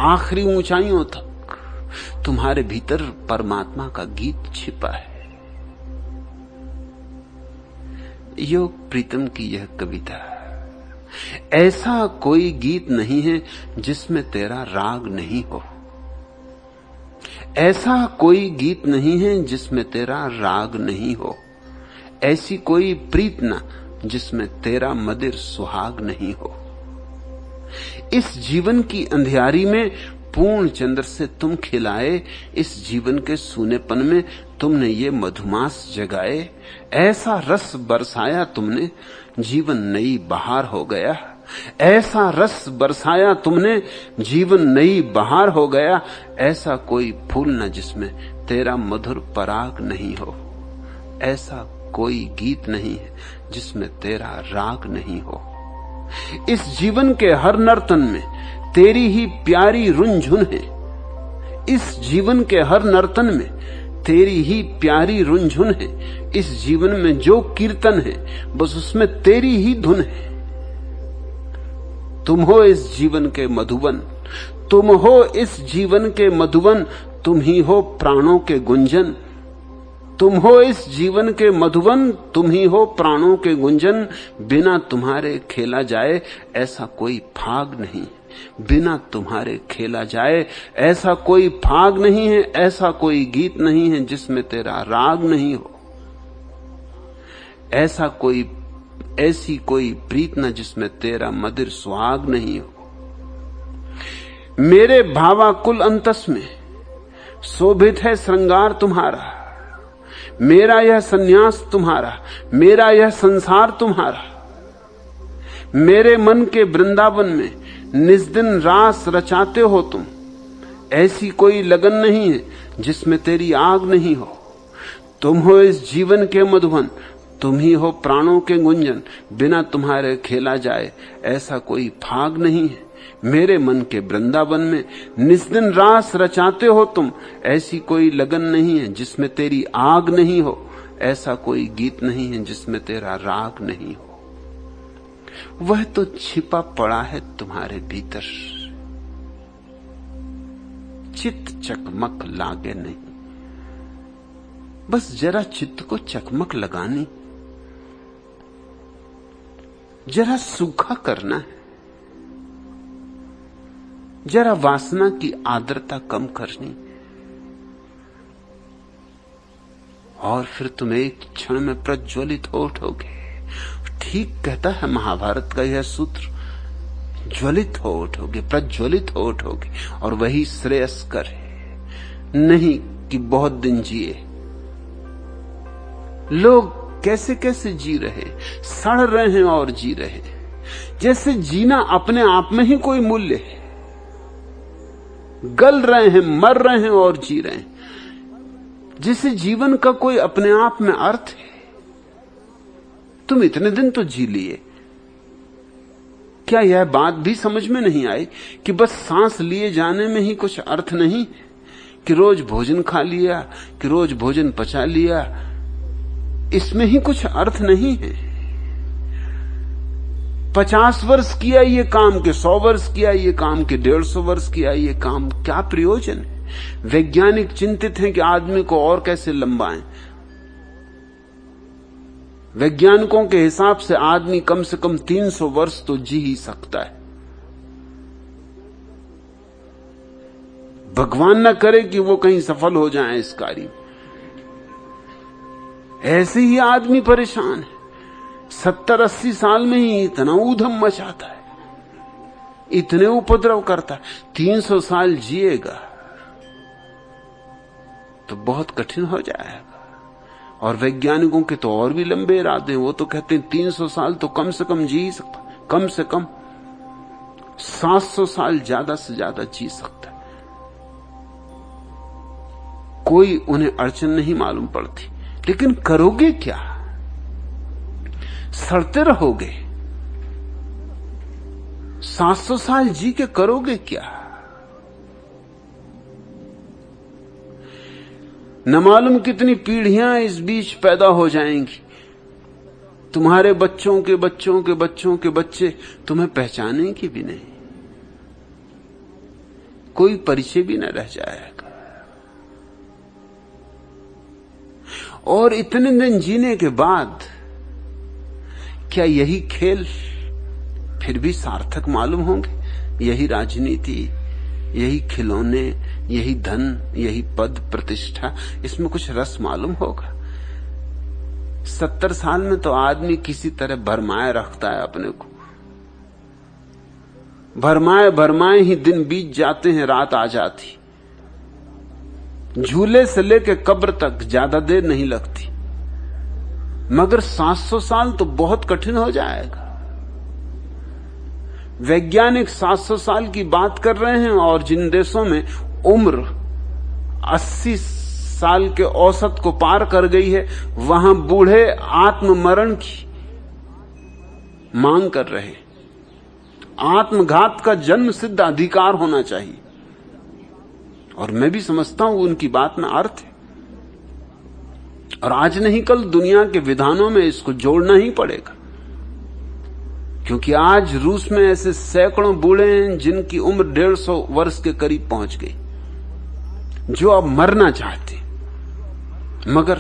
Speaker 1: आखिरी ऊंचाइयों तक। तुम्हारे भीतर परमात्मा का गीत छिपा है। योग प्रीतम की यह कविता, ऐसा कोई गीत नहीं है जिसमें तेरा राग नहीं हो। ऐसा कोई गीत नहीं है जिसमें तेरा राग नहीं हो। ऐसी कोई प्रीत न जिसमें तेरा मदिर सुहाग नहीं हो। इस जीवन की अंधियारी में पूर्ण चंद्र से तुम खिलाए, इस जीवन के सूनेपन में तुमने ये मधुमास जगाए। ऐसा रस बरसाया तुमने, जीवन नई बहार हो गया। ऐसा रस बरसाया तुमने, जीवन नई बहार हो गया। ऐसा कोई फूल न जिसमें तेरा मधुर पराग नहीं हो। ऐसा कोई गीत नहीं है जिसमें तेरा राग नहीं हो। इस जीवन के हर नर्तन में तेरी ही प्यारी रुंझुन है। इस जीवन के हर नर्तन में तेरी ही प्यारी रुंझुन है। इस जीवन में जो कीर्तन है बस उसमें तेरी ही धुन है। तुम हो इस जीवन के मधुबन, तुम हो इस जीवन के मधुबन, तुम ही हो प्राणों के गुंजन। तुम हो इस जीवन के मधुबन, तुम ही हो प्राणों के गुंजन। बिना तुम्हारे खेला जाए ऐसा कोई फाग नहीं। बिना तुम्हारे खेला जाए ऐसा कोई फाग नहीं है। ऐसा कोई गीत नहीं है जिसमें तेरा राग नहीं हो। ऐसी कोई प्रीत न जिसमें तेरा मदिर सुहाग नहीं हो। मेरे भावाकुल अंतस में शोभित है श्रृंगार तुम्हारा। मेरा यह सन्यास तुम्हारा, मेरा यह संसार तुम्हारा। मेरे मन के वृंदावन में निस्दिन रास रचाते हो तुम। ऐसी कोई लगन नहीं है जिसमें तेरी आग नहीं हो। तुम हो इस जीवन के मधुबन, तुम ही हो प्राणों के गुंजन। बिना तुम्हारे खेला जाए ऐसा कोई फाग नहीं है। मेरे मन के वृंदावन में निस्दिन रास रचाते हो तुम। ऐसी कोई लगन नहीं है जिसमें तेरी आग नहीं हो। ऐसा कोई गीत नहीं है जिसमें तेरा राग नहीं हो। वह तो छिपा पड़ा है तुम्हारे भीतर, चित्त चकमक लागे नहीं। बस जरा चित्त को चकमक लगानी, जरा सूखा करना है, जरा वासना की आर्द्रता कम करनी, और फिर तुम एक क्षण में प्रज्वलित हो उठोगे। ठीक कहता है महाभारत का यह सूत्र, ज्वलित हो उठोगे, प्रज्वलित हो उठोगे। और वही श्रेयस्कर है, नहीं कि बहुत दिन जिए। लोग कैसे कैसे जी रहे, सड़ रहे हैं और जी रहे हैं, जैसे जीना अपने आप में ही कोई मूल्य है। गल रहे हैं, मर रहे हैं और जी रहे हैं, जैसे जीवन का कोई अपने आप में अर्थ है। तुम इतने दिन तो जी लिए, क्या यह बात भी समझ में नहीं आई कि बस सांस लिए जाने में ही कुछ अर्थ नहीं, कि रोज भोजन खा लिया, कि रोज भोजन पचा लिया, इसमें ही कुछ अर्थ नहीं है। 50 वर्ष किया ये काम, के 100 वर्ष किया ये काम, के 150 वर्ष किया ये काम, क्या प्रयोजन है? वैज्ञानिक चिंतित हैं कि आदमी को और कैसे लंबाएं। वैज्ञानिकों के हिसाब से आदमी कम से कम 300 वर्ष तो जी ही सकता है। भगवान न करे कि वो कहीं सफल हो जाए इस कार्य में, ऐसे ही आदमी परेशान है, 70-80 साल में ही इतना ऊधम मचाता है, इतने उपद्रव करता है। 300 साल जिएगा तो बहुत कठिन हो जाएगा। और वैज्ञानिकों के तो और भी लंबे इरादे हैं, वो तो कहते हैं 300 साल तो कम से कम जी ही सकता, कम से कम 700 साल ज्यादा से ज्यादा जी सकता है। कोई उन्हें अड़चन नहीं मालूम पड़ती। लेकिन करोगे क्या? सड़ते रहोगे? 700 साल जी के करोगे क्या? न मालूम कितनी पीढ़ियां इस बीच पैदा हो जाएंगी। तुम्हारे बच्चों के बच्चों के बच्चों के बच्चे तुम्हें पहचानेंगे भी नहीं, कोई परिचय भी न रह जाएगा। और इतने दिन जीने के बाद क्या यही खेल फिर भी सार्थक मालूम होंगे? यही राजनीति, यही खिलौने, यही धन, यही पद प्रतिष्ठा, इसमें कुछ रस मालूम होगा? 70 साल में तो आदमी किसी तरह भरमाए रखता है अपने को, भरमाए भरमाए ही दिन बीत जाते हैं, रात आ जाती। झूले से लेकर कब्र तक ज्यादा देर नहीं लगती, मगर 700 साल तो बहुत कठिन हो जाएगा। वैज्ञानिक 700 साल की बात कर रहे हैं, और जिन देशों में उम्र 80 साल के औसत को पार कर गई है, वहां बूढ़े आत्ममरण की मांग कर रहे हैं। आत्मघात का जन्म सिद्ध अधिकार होना चाहिए, और मैं भी समझता हूं उनकी बात में अर्थ है। और आज नहीं कल दुनिया के विधानों में इसको जोड़ना ही पड़ेगा, क्योंकि आज रूस में ऐसे सैकड़ों बूढ़े हैं जिनकी उम्र 150 वर्ष के करीब पहुंच गई, जो अब मरना चाहते, मगर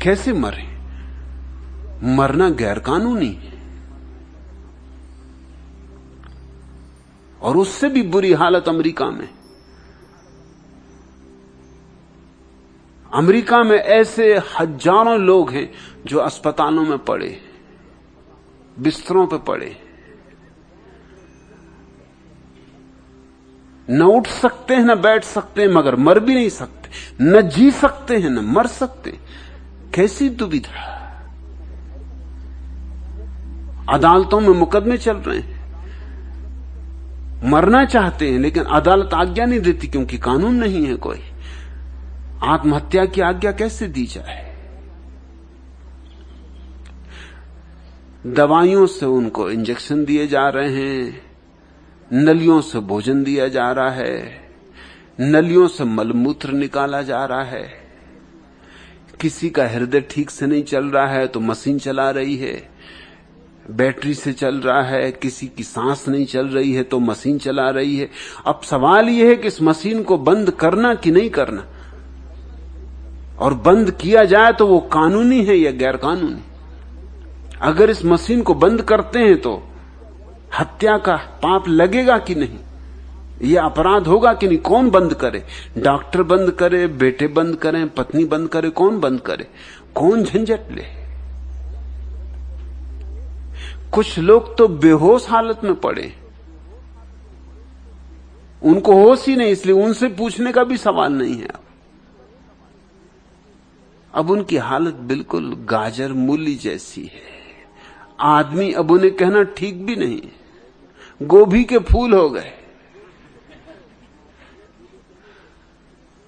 Speaker 1: कैसे मरे? मरना गैरकानूनी है। और उससे भी बुरी हालत अमेरिका में। अमेरिका में ऐसे हजारों लोग हैं जो अस्पतालों में पड़े, बिस्तरों पे पड़े, न उठ सकते हैं न बैठ सकते हैं, मगर मर भी नहीं सकते, न जी सकते हैं न मर सकते। कैसी दुविधा! अदालतों में मुकदमे चल रहे हैं, मरना चाहते हैं लेकिन अदालत आज्ञा नहीं देती, क्योंकि कानून नहीं है कोई। आत्महत्या की आज्ञा कैसे दी जाए? दवाइयों से उनको इंजेक्शन दिए जा रहे हैं, नलियों से भोजन दिया जा रहा है, नलियों से मलमूत्र निकाला जा रहा है। किसी का हृदय ठीक से नहीं चल रहा है तो मशीन चला रही है, बैटरी से चल रहा है। किसी की सांस नहीं चल रही है तो मशीन चला रही है। अब सवाल यह है कि इस मशीन को बंद करना कि नहीं करना, और बंद किया जाए तो वो कानूनी है या गैर कानूनी। अगर इस मशीन को बंद करते हैं तो हत्या का पाप लगेगा कि नहीं, यह अपराध होगा कि नहीं? कौन बंद करे? डॉक्टर बंद करे, बेटे बंद करें, पत्नी बंद करे, कौन बंद करे? कौन झंझट ले? कुछ लोग तो बेहोश हालत में पड़े, उनको होश ही नहीं, इसलिए उनसे पूछने का भी सवाल नहीं है। अब उनकी हालत बिल्कुल गाजर मूली जैसी है। आदमी अब उन्हें कहना ठीक भी नहीं, गोभी के फूल हो गए।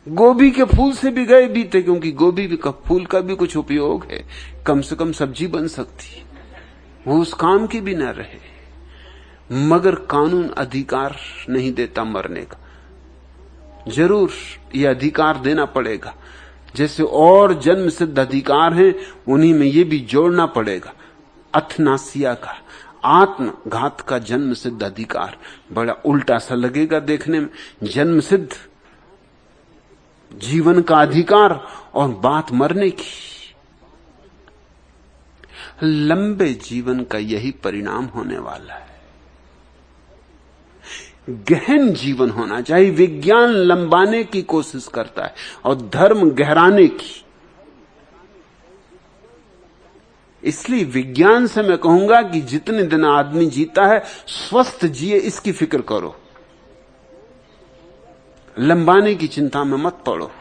Speaker 1: गोभी के फूल से भी गए बीते, क्योंकि गोभी का फूल का भी कुछ उपयोग है, कम से कम सब्जी बन सकती, वो उस काम की भी न रहे। मगर कानून अधिकार नहीं देता मरने का। जरूर यह अधिकार देना पड़ेगा, जैसे और जन्म सिद्ध अधिकार हैं उन्हीं में यह भी जोड़ना पड़ेगा, अथनासिया का, आत्मघात का जन्म सिद्ध अधिकार। बड़ा उल्टा सा लगेगा देखने में, जन्म सिद्ध जीवन का अधिकार और बात मरने की। लंबे जीवन का यही परिणाम होने वाला है। गहन जीवन होना चाहिए। विज्ञान लंबाने की कोशिश करता है और धर्म गहराने की। इसलिए विज्ञान से मैं कहूंगा कि जितने दिन आदमी जीता है स्वस्थ जिए, इसकी फिक्र करो। लंबाने की चिंता में मत पड़ो,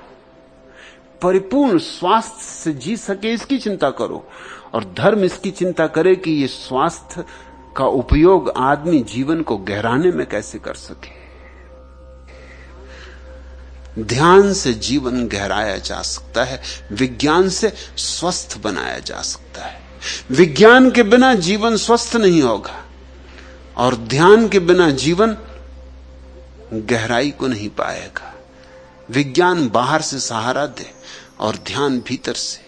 Speaker 1: परिपूर्ण स्वास्थ्य से जी सके इसकी चिंता करो। और धर्म इसकी चिंता करे कि ये स्वास्थ्य का उपयोग आदमी जीवन को गहराने में कैसे कर सके। ध्यान से जीवन गहराया जा सकता है, विज्ञान से स्वस्थ बनाया जा सकता है। विज्ञान के बिना जीवन स्वस्थ नहीं होगा और ध्यान के बिना जीवन गहराई को नहीं पाएगा। विज्ञान बाहर से सहारा दे और ध्यान भीतर से,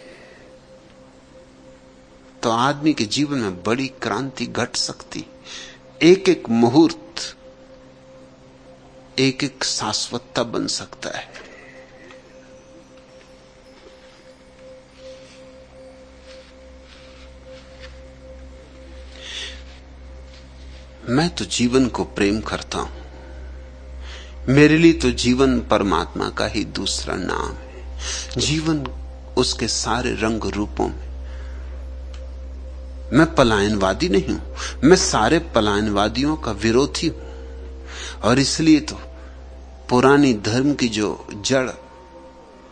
Speaker 1: तो आदमी के जीवन में बड़ी क्रांति घट सकती। एक एक मुहूर्त एक एक शाश्वतता बन सकता है। मैं तो जीवन को प्रेम करता हूं। मेरे लिए तो जीवन परमात्मा का ही दूसरा नाम है। जीवन उसके सारे रंग रूपों में। मैं पलायनवादी नहीं हूं, मैं सारे पलायनवादियों का विरोधी हूं। और इसलिए तो पुरानी धर्म की जो जड़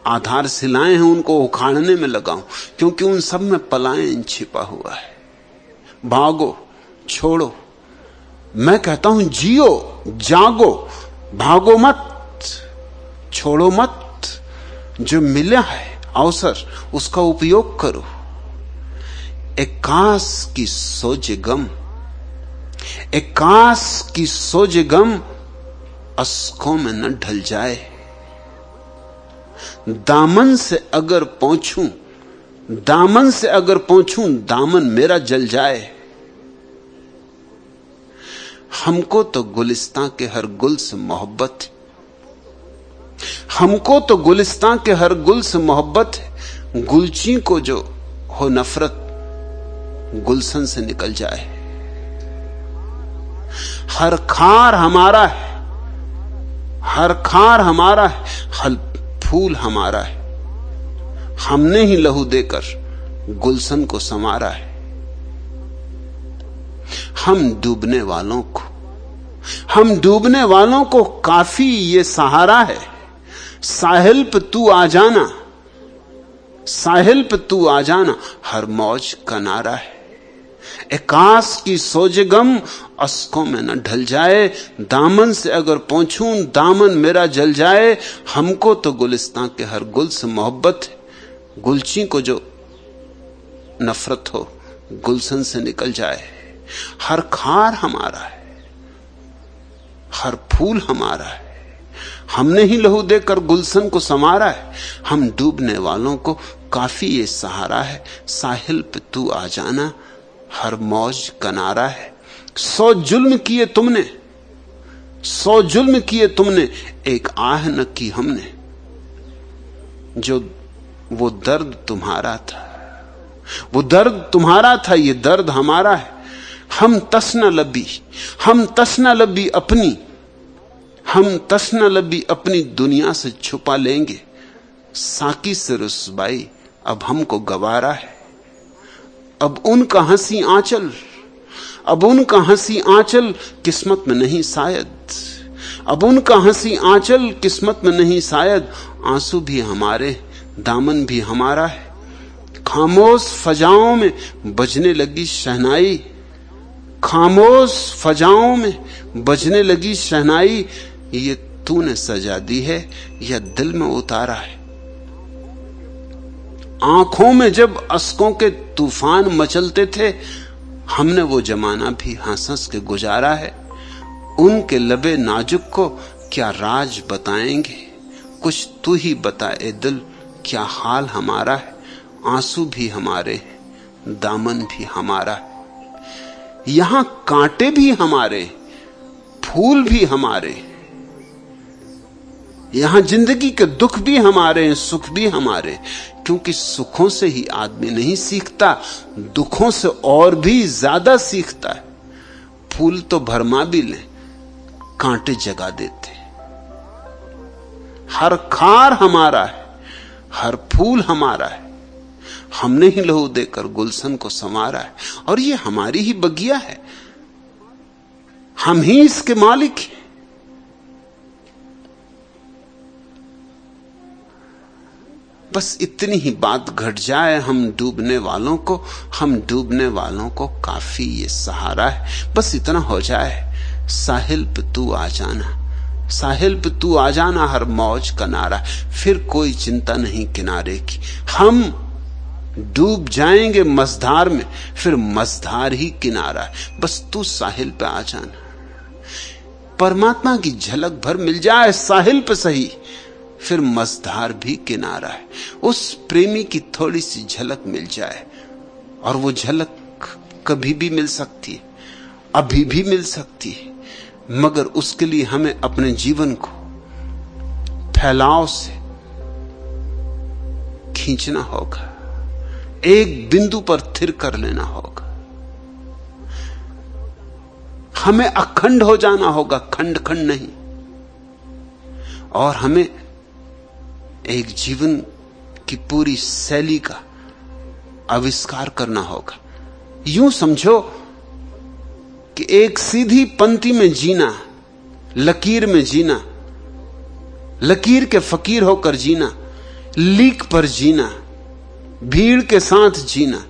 Speaker 1: आधारशिलाएं हैं उनको उखाड़ने में लगा हूं, क्योंकि उन सब में पलायन छिपा हुआ है। भागो, छोड़ो। मैं कहता हूं जियो, जागो, भागो मत, छोड़ो मत। जो मिला है अवसर उसका उपयोग करो। एकास की सोजे गम, एकास की सोजे गम अस्कों में न ढल जाए। दामन से अगर पहुंचूं, दामन से अगर पहुंचूं, दामन मेरा जल जाए। हमको तो गुलिस्तां के हर गुल से मोहब्बत है, हमको तो गुलिस्तां के हर गुल से मोहब्बत है। गुलची को जो हो नफरत, गुलशन से निकल जाए। हर खार हमारा है, हर खार हमारा है, हर फूल हमारा है। हमने ही लहू देकर गुलशन को संवारा है। हम डूबने वालों को काफी ये सहारा है। साहिल पे तू आ जाना, साहिल पे तू आ जाना, हर मौज का नारा है। एकास की सोजे गम अस्कों में न ढल जाए। दामन से अगर पहुंचूं, दामन मेरा जल जाए। हमको तो गुलिस्तां के हर गुल से मोहब्बत है। गुलची को जो नफरत हो, गुलशन से निकल जाए। हर खार हमारा है, हर फूल हमारा है। हमने ही लहू देकर गुलशन को संवारा है। हम डूबने वालों को काफी ये सहारा है। साहिल पे तू आ जाना, हर मौज का नारा है। 100 जुल्म किए तुमने, 100 जुल्म किए तुमने, एक आह न की हमने। जो वो दर्द तुम्हारा था, वो दर्द तुम्हारा था, ये दर्द हमारा है। हम तसना लबी, हम तसना लबी अपनी, हम तसना लबी अपनी दुनिया से छुपा लेंगे। साकी से रुसवाई अब हमको गवारा है। अब उनका हंसी आंचल, अब उनका हंसी आंचल किस्मत में नहीं शायद। अब उनका हंसी आंचल किस्मत में नहीं शायद। आंसू भी हमारे, दामन भी हमारा है। खामोश फजाओं में बजने लगी शहनाई, खामोश फजाओं में बजने लगी शहनाई। ये तूने सजा दी है या दिल में उतारा है। आंखों में जब अश्कों के तूफान मचलते थे, हमने वो जमाना भी हंस हंस के गुजारा है। उनके लबे नाजुक को क्या राज बताएंगे, कुछ तू ही बता ए दिल, क्या हाल हमारा है। आंसू भी हमारे, दामन भी हमारा है। यहां कांटे भी हमारे, फूल भी हमारे। यहां जिंदगी के दुख भी हमारे हैं, सुख भी हमारे। क्योंकि सुखों से ही आदमी नहीं सीखता, दुखों से और भी ज्यादा सीखता है। फूल तो भरमा भी ले, कांटे जगा देते। हर खार हमारा है, हर फूल हमारा है, हमने ही लहू देकर गुलशन को संवारा है और ये हमारी ही बगिया है, हम ही इसके मालिक हैं। बस इतनी ही बात घट जाए हम डूबने वालों को काफी ये सहारा है। बस इतना हो जाए, साहिल पे तू आ जाना, साहिल पे तू आ जाना, हर मौज किनारा, फिर कोई चिंता नहीं किनारे की। हम डूब जाएंगे मझधार में, फिर मझधार ही किनारा है। बस तू साहिल पे आ जाना, परमात्मा की झलक भर मिल जाए साहिल पे सही, फिर मझधार भी किनारा है। उस प्रेमी की थोड़ी सी झलक मिल जाए, और वो झलक कभी भी मिल सकती है, अभी भी मिल सकती है, मगर उसके लिए हमें अपने जीवन को फैलाव से खींचना होगा, एक बिंदु पर स्थिर कर लेना होगा। हमें अखंड हो जाना होगा, खंड खंड नहीं। और हमें एक जीवन की पूरी शैली का आविष्कार करना होगा। यूं समझो कि एक सीधी पंक्ति में जीना, लकीर में जीना, लकीर के फकीर होकर जीना, लीक पर जीना, भीड़ के साथ जीना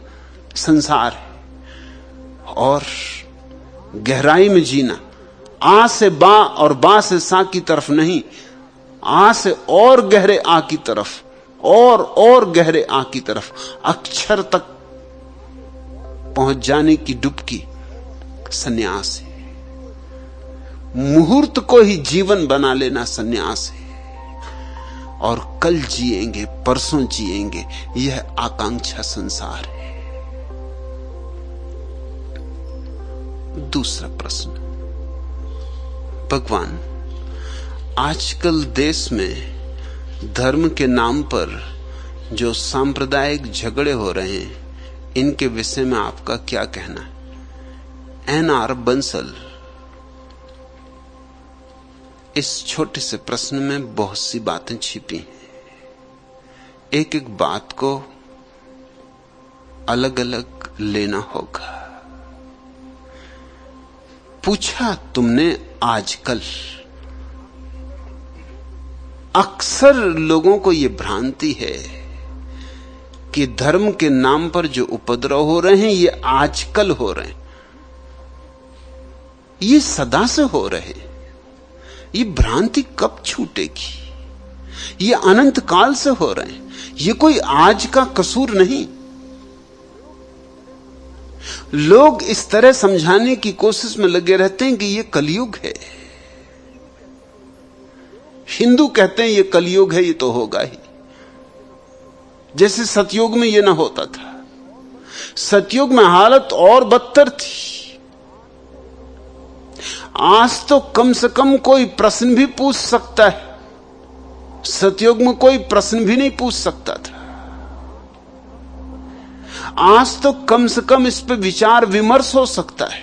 Speaker 1: संसार है। और गहराई में जीना, आ से बा और बा से सा की तरफ नहीं, आ से और गहरे आ की तरफ, और गहरे आ की तरफ, अक्षर तक पहुंच जाने की डुबकी सन्यास है। मुहूर्त को ही जीवन बना लेना सन्यास है। और कल जिएंगे, परसों जिएंगे, यह आकांक्षा संसार है। दूसरा प्रश्न, भगवान, आजकल देश में धर्म के नाम पर जो सांप्रदायिक झगड़े हो रहे हैं, इनके विषय में आपका क्या कहना है? एन.आर. बंसल। इस छोटे से प्रश्न में बहुत सी बातें छिपी हैं। एक एक बात को अलग अलग लेना होगा। पूछा तुमने आजकल, अक्सर लोगों को यह भ्रांति है कि धर्म के नाम पर जो उपद्रव हो रहे हैं ये आजकल हो रहे हैं, ये सदा से हो रहे हैं। ये भ्रांति कब छूटेगी? ये अनंत काल से हो रहे हैं, ये कोई आज का कसूर नहीं। लोग इस तरह समझाने की कोशिश में लगे रहते हैं कि ये कलयुग है। हिंदू कहते हैं ये कलयुग है, ये तो होगा ही, जैसे सतयुग में ये ना होता था। सतयुग में हालत और बदतर थी। आज तो कम से कम कोई प्रश्न भी पूछ सकता है, सतयुग में कोई प्रश्न भी नहीं पूछ सकता था। आज तो कम से कम इस पे विचार विमर्श हो सकता है।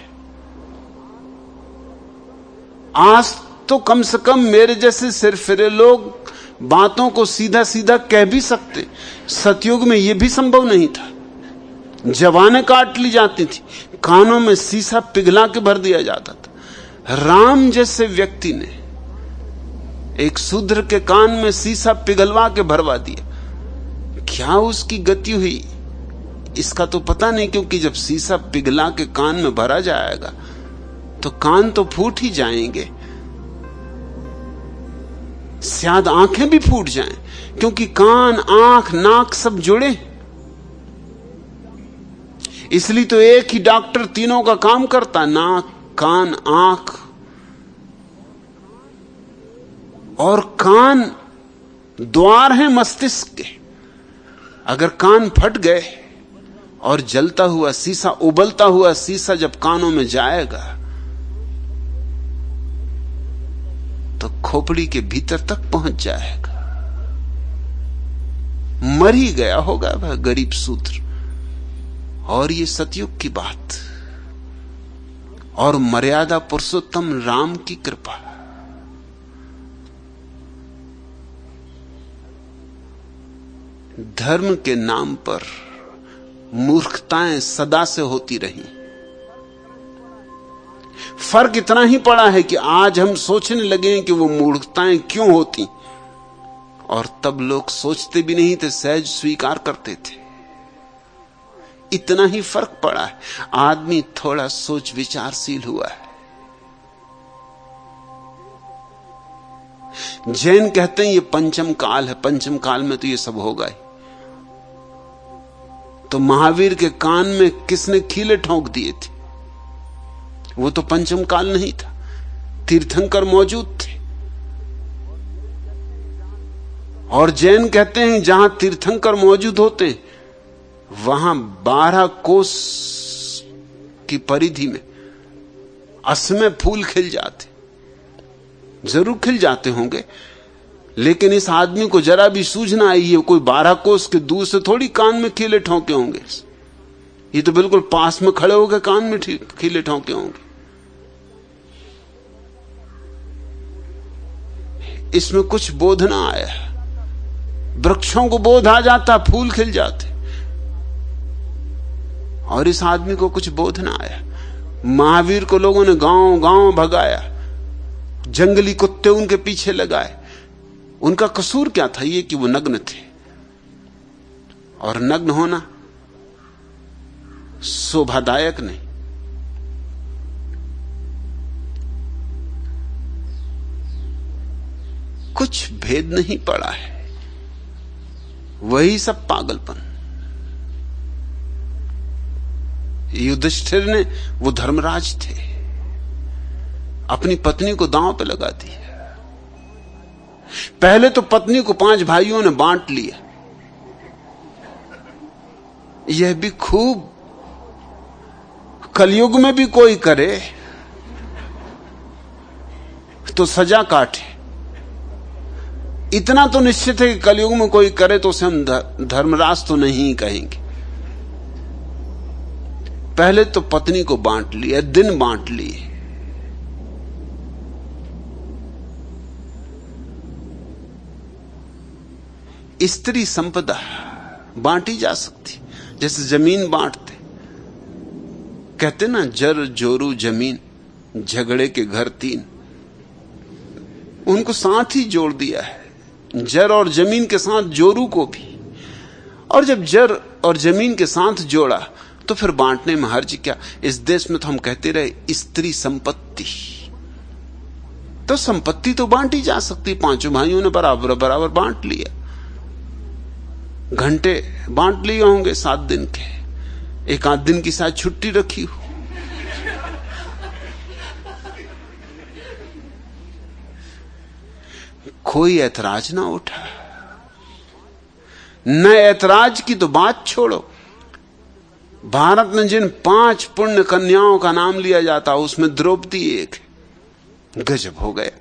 Speaker 1: आज तो कम से कम मेरे जैसे सिरफिरे लोग बातों को सीधा सीधा कह भी सकते। सतयुग में यह भी संभव नहीं था। जबानें काट ली जाती थी, कानों में शीशा पिघला के भर दिया जाता था। राम जैसे व्यक्ति ने एक शूद्र के कान में शीशा पिघलवा के भरवा दिया। क्या उसकी गति हुई इसका तो पता नहीं, क्योंकि जब शीशा पिघला के कान में भरा जाएगा तो कान तो फूट ही जाएंगे, शायद आंखें भी फूट जाएं, क्योंकि कान, आंख, नाक सब जुड़े। इसलिए तो एक ही डॉक्टर तीनों का काम करता, नाक, कान, आंख। और कान द्वार हैं मस्तिष्क के। अगर कान फट गए और जलता हुआ शीशा, उबलता हुआ शीशा जब कानों में जाएगा तो खोपड़ी के भीतर तक पहुंच जाएगा। मर ही गया होगा वह गरीब शूद्र। और ये सतयुग की बात, और मर्यादा पुरुषोत्तम राम की कृपा। धर्म के नाम पर मूर्खताएं सदा से होती रही। फर्क इतना ही पड़ा है कि आज हम सोचने लगे कि वो मूर्खताएं क्यों होती, और तब लोग सोचते भी नहीं थे, सहज स्वीकार करते थे। इतना ही फर्क पड़ा है। आदमी थोड़ा सोच विचारशील हुआ है। जैन कहते हैं ये पंचम काल है, पंचम काल में तो ये सब होगा ही। तो महावीर के कान में किसने खीले ठोंक दिए थे? वो तो पंचम काल नहीं था, तीर्थंकर मौजूद थे। और जैन कहते हैं जहां तीर्थंकर मौजूद होते हैं वहां 12 कोस की परिधि में असमय फूल खिल जाते। जरूर खिल जाते होंगे, लेकिन इस आदमी को जरा भी सूझना आई है कोई 12 कोस के दूर से थोड़ी कान में खीले ठोंके होंगे। ये तो बिल्कुल पास में खड़े होकर कान में खीले ठोंके होंगे। इसमें कुछ बोध ना आया। वृक्षों को बोध आ जाता, फूल खिल जाते, और इस आदमी को कुछ बोध ना आया। महावीर को लोगों ने गांव गांव भगाया, जंगली कुत्ते उनके पीछे लगाए। उनका कसूर क्या था? ये कि वो नग्न थे, और नग्न होना शोभादायक नहीं। कुछ भेद नहीं पड़ा है, वही सब पागलपन। युधिष्ठिर ने, वो धर्मराज थे, अपनी पत्नी को दांव पे लगा दिया। पहले तो पत्नी को 5 भाइयों ने बांट लिया। यह भी खूब, कलयुग में भी कोई करे तो सजा काटे। इतना तो निश्चित है कि कलयुग में कोई करे तो उसे हम धर्मराज तो नहीं कहेंगे। पहले तो पत्नी को बांट लिया, दिन बांट लिए। स्त्री संपदा बांटी जा सकती, जैसे जमीन बांटते। कहते ना, जर जोरू जमीन, झगड़े के घर 3। उनको साथ ही जोड़ दिया है, जर और जमीन के साथ जोरू को भी। और जब जर और जमीन के साथ जोड़ा तो फिर बांटने में हर्ज क्या? इस देश में तो हम कहते रहे स्त्री संपत्ति, तो संपत्ति तो बांटी जा सकती। 5 भाइयों ने बराबर बराबर बांट लिया। घंटे बांट लिए होंगे 7 दिन के, 1 आध दिन की शायद छुट्टी रखी हो। कोई ऐतराज ना उठा। न ऐतराज की तो बात छोड़ो, भारत में जिन 5 पुण्य कन्याओं का नाम लिया जाता उसमें द्रौपदी एक है। गजब हो गया।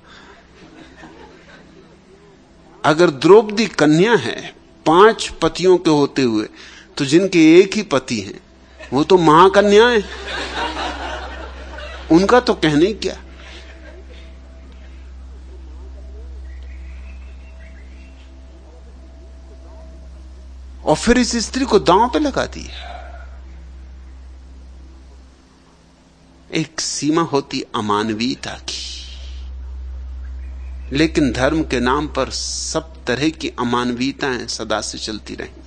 Speaker 1: अगर द्रौपदी कन्या है 5 पतियों के होते हुए, तो जिनके एक ही पति हैं वो तो महाकन्याएं। उनका तो कहने क्या। और फिर इस स्त्री को दांव पे लगा दिया। एक सीमा होती अमानवीयता की, लेकिन धर्म के नाम पर सब तरह की अमानवीयताएं सदा से चलती रही।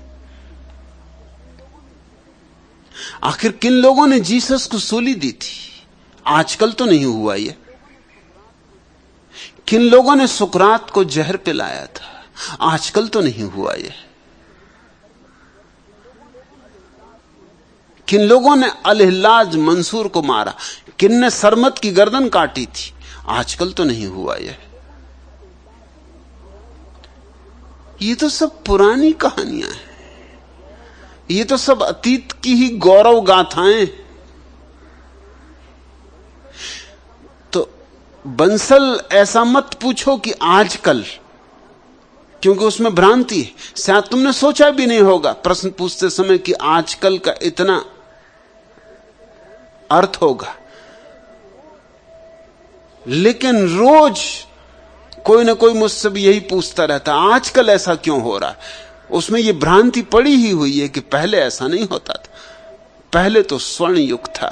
Speaker 1: आखिर किन लोगों ने जीसस को सूली दी थी? आजकल तो नहीं हुआ ये। किन लोगों ने सुकरात को जहर पिलाया था? आजकल तो नहीं हुआ ये। किन लोगों ने अल-हिल्लाज मंसूर को मारा? किन ने सरमत की गर्दन काटी थी? आजकल तो नहीं हुआ ये। ये तो सब पुरानी कहानियां हैं, ये तो सब अतीत की ही गौरव गाथाएं। तो बंसल ऐसा मत पूछो कि आजकल, क्योंकि उसमें भ्रांति है। शायद तुमने सोचा भी नहीं होगा प्रश्न पूछते समय कि आजकल का इतना अर्थ होगा, लेकिन रोज कोई ना कोई मुझसे भी यही पूछता रहता, आजकल ऐसा क्यों हो रहा है? उसमें यह भ्रांति पड़ी ही हुई है कि पहले ऐसा नहीं होता था। पहले तो स्वर्ण युग था,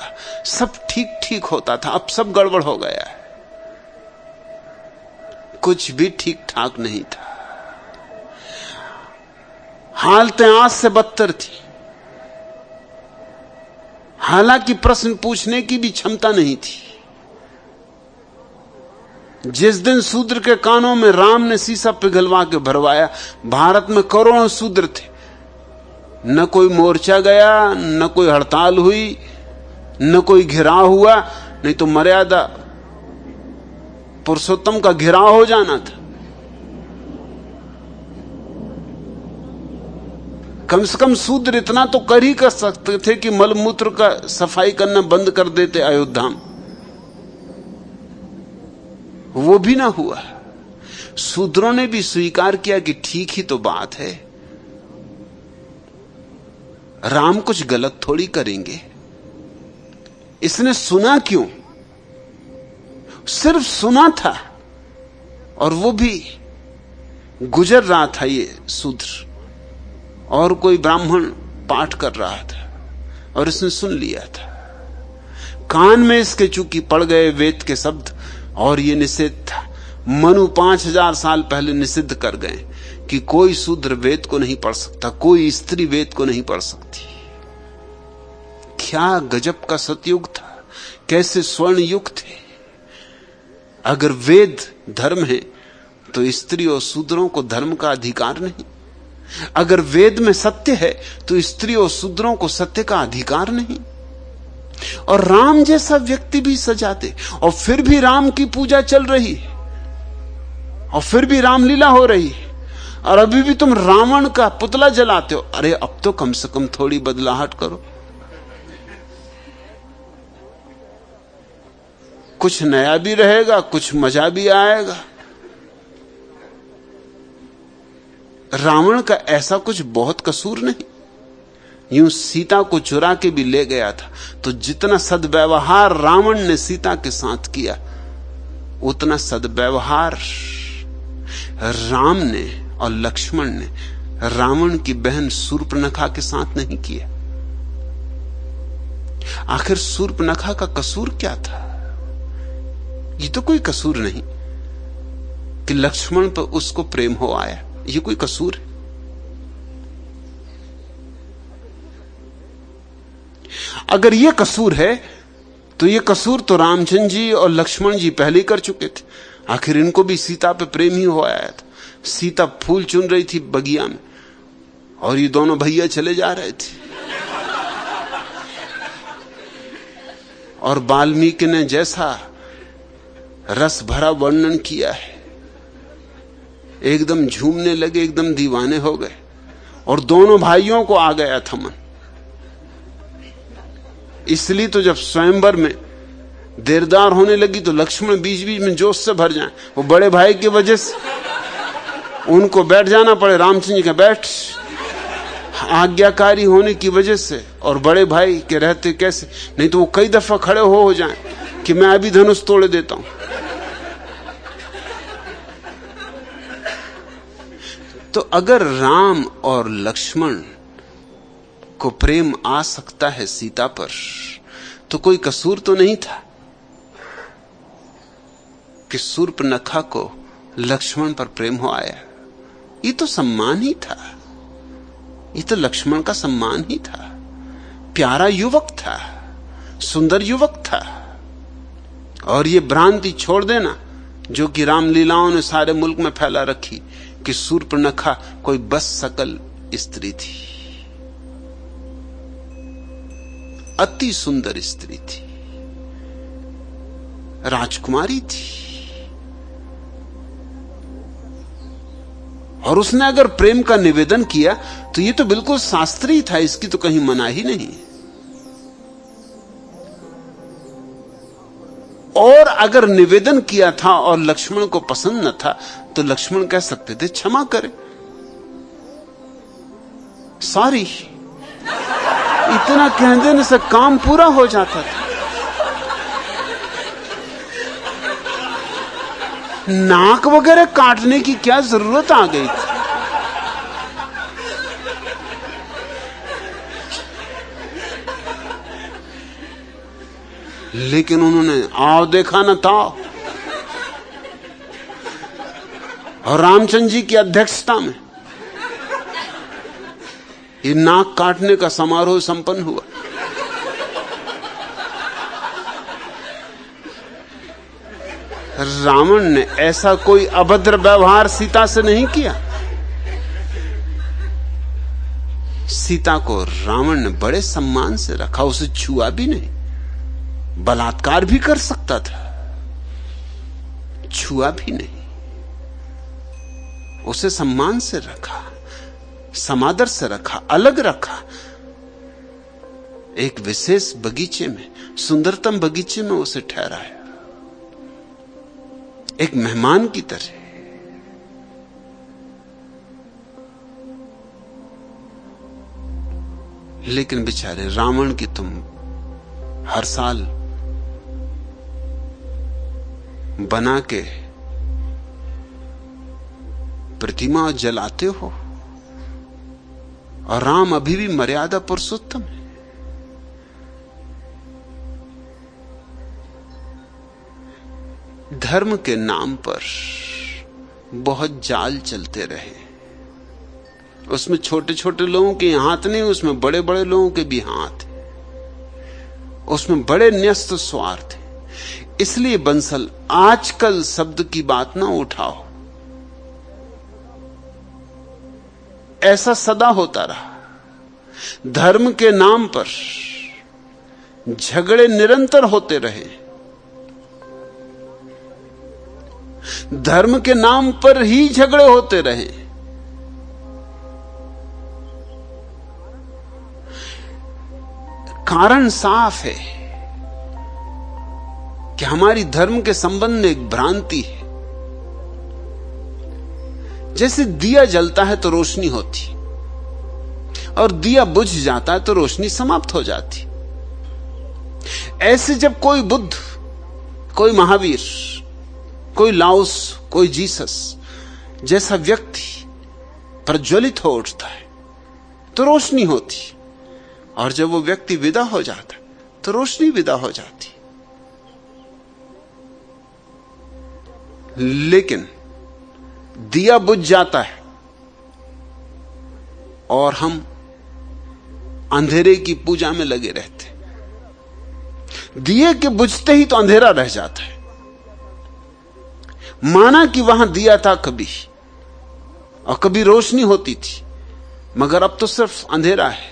Speaker 1: सब ठीक ठीक होता था, अब सब गड़बड़ हो गया है, कुछ भी ठीक ठाक नहीं था। हालतें आज से बदतर थी, हालांकि प्रश्न पूछने की भी क्षमता नहीं थी। जिस दिन शूद्र के कानों में राम ने शीशा पिघलवा के भरवाया, भारत में करोड़ों शूद्र थे, न कोई मोर्चा गया, न कोई हड़ताल हुई, न कोई घिराव हुआ, नहीं तो मर्यादा पुरुषोत्तम का घिराव हो जाना था। कम से कम शूद्र इतना तो कर ही कर सकते थे कि मलमूत्र का सफाई करना बंद कर देते अयोध्या में, वो भी ना हुआ। शूद्रों ने भी स्वीकार किया कि ठीक ही तो बात है, राम कुछ गलत थोड़ी करेंगे। इसने सुना क्यों? सिर्फ सुना था, और वो भी गुजर रहा था ये शूद्र, और कोई ब्राह्मण पाठ कर रहा था और इसने सुन लिया था। कान में इसके चूंकि पड़ गए वेद के शब्द, और ये निषेध था। मनु 5000 साल पहले निषिद्ध कर गए कि कोई शूद्र वेद को नहीं पढ़ सकता, कोई स्त्री वेद को नहीं पढ़ सकती। क्या गजब का सतयुग था, कैसे स्वर्ण युग थे। अगर वेद धर्म है तो स्त्री और शूद्रों को धर्म का अधिकार नहीं, अगर वेद में सत्य है तो स्त्री और शूद्रों को सत्य का अधिकार नहीं। और राम जैसा व्यक्ति भी सजाते, और फिर भी राम की पूजा चल रही है, और फिर भी रामलीला हो रही है, और अभी भी तुम रावण का पुतला जलाते हो। अरे अब तो कम से कम थोड़ी बदलाहट करो, कुछ नया भी रहेगा, कुछ मजा भी आएगा। रावण का ऐसा कुछ बहुत कसूर नहीं, यूं सीता को चुरा के भी ले गया था, तो जितना सद्व्यवहार रावण ने सीता के साथ किया, उतना सद्व्यवहार राम ने और लक्ष्मण ने रावण की बहन शूर्पणखा के साथ नहीं किया। आखिर शूर्पणखा का कसूर क्या था? ये तो कोई कसूर नहीं कि लक्ष्मण पर उसको प्रेम हो आया, ये कोई कसूर है? अगर ये कसूर है तो ये कसूर तो रामचंद्र जी और लक्ष्मण जी पहले ही कर चुके थे। आखिर इनको भी सीता पे प्रेम ही हो आया था। सीता फूल चुन रही थी बगिया में, और ये दोनों भैया चले जा रहे थे, और वाल्मीकि ने जैसा रस भरा वर्णन किया है, एकदम झूमने लगे, एकदम दीवाने हो गए, और दोनों भाइयों को आ गया था मन। इसलिए तो जब स्वयंवर में देरदार होने लगी तो लक्ष्मण बीच बीच में जोश से भर जाए, वो बड़े भाई की वजह से उनको बैठ जाना पड़े, रामचंद्र जी का बैठ, आज्ञाकारी होने की वजह से, और बड़े भाई के रहते कैसे, नहीं तो वो कई दफा खड़े हो जाएं कि मैं अभी धनुष तोड़ देता हूं। तो अगर राम और लक्ष्मण को प्रेम आ सकता है सीता पर, तो कोई कसूर तो नहीं था कि शूर्पणखा को लक्ष्मण पर प्रेम हो आया। ये तो सम्मान ही था, ये तो लक्ष्मण का सम्मान ही था। प्यारा युवक था, सुंदर युवक था। और ये भ्रांति छोड़ देना जो कि रामलीलाओं ने सारे मुल्क में फैला रखी कि शूर्पणखा कोई बस सकल स्त्री थी। अति सुंदर स्त्री थी, राजकुमारी थी, और उसने अगर प्रेम का निवेदन किया तो ये तो बिल्कुल शास्त्रीय था, इसकी तो कहीं मनाही नहीं। और अगर निवेदन किया था और लक्ष्मण को पसंद न था तो लक्ष्मण कह सकते थे क्षमा करे, सॉरी। इतना कह देने से काम पूरा हो जाता था। नाक वगैरह काटने की क्या जरूरत आ गई थी? लेकिन उन्होंने आओ देखा न ताओ, और रामचंद्र जी की अध्यक्षता में ये नाक काटने का समारोह संपन्न हुआ। रावण ने ऐसा कोई अभद्र व्यवहार सीता से नहीं किया। सीता को रावण ने बड़े सम्मान से रखा, उसे छुआ भी नहीं। बलात्कार भी कर सकता था, छुआ भी नहीं, उसे सम्मान से रखा, समादर से रखा, अलग रखा। एक विशेष बगीचे में, सुंदरतम बगीचे में उसे ठहराया, एक मेहमान की तरह। लेकिन बेचारे रावण की तुम हर साल बना के प्रतिमा जलाते हो, और राम अभी भी मर्यादा पुरुषोत्तम है। धर्म के नाम पर बहुत जाल चलते रहे। उसमें छोटे छोटे लोगों के हाथ नहीं, उसमें बड़े बड़े लोगों के भी हाथ है। उसमें बड़े न्यस्त स्वार्थ है। इसलिए बंसल, आजकल शब्द की बात ना उठाओ। ऐसा सदा होता रहा। धर्म के नाम पर झगड़े निरंतर होते रहे। धर्म के नाम पर ही झगड़े होते रहे। कारण साफ है कि हमारी धर्म के संबंध में एक भ्रांति है। जैसे दिया जलता है तो रोशनी होती, और दिया बुझ जाता है तो रोशनी समाप्त हो जाती। ऐसे जब कोई बुद्ध, कोई महावीर, कोई लाओस, कोई जीसस जैसा व्यक्ति प्रज्वलित हो उठता है तो रोशनी होती, और जब वो व्यक्ति विदा हो जाता है तो रोशनी विदा हो जाती। लेकिन दिया बुझ जाता है और हम अंधेरे की पूजा में लगे रहते। दिए के बुझते ही तो अंधेरा रह जाता है। माना कि वहां दिया था कभी, और कभी रोशनी होती थी, मगर अब तो सिर्फ अंधेरा है।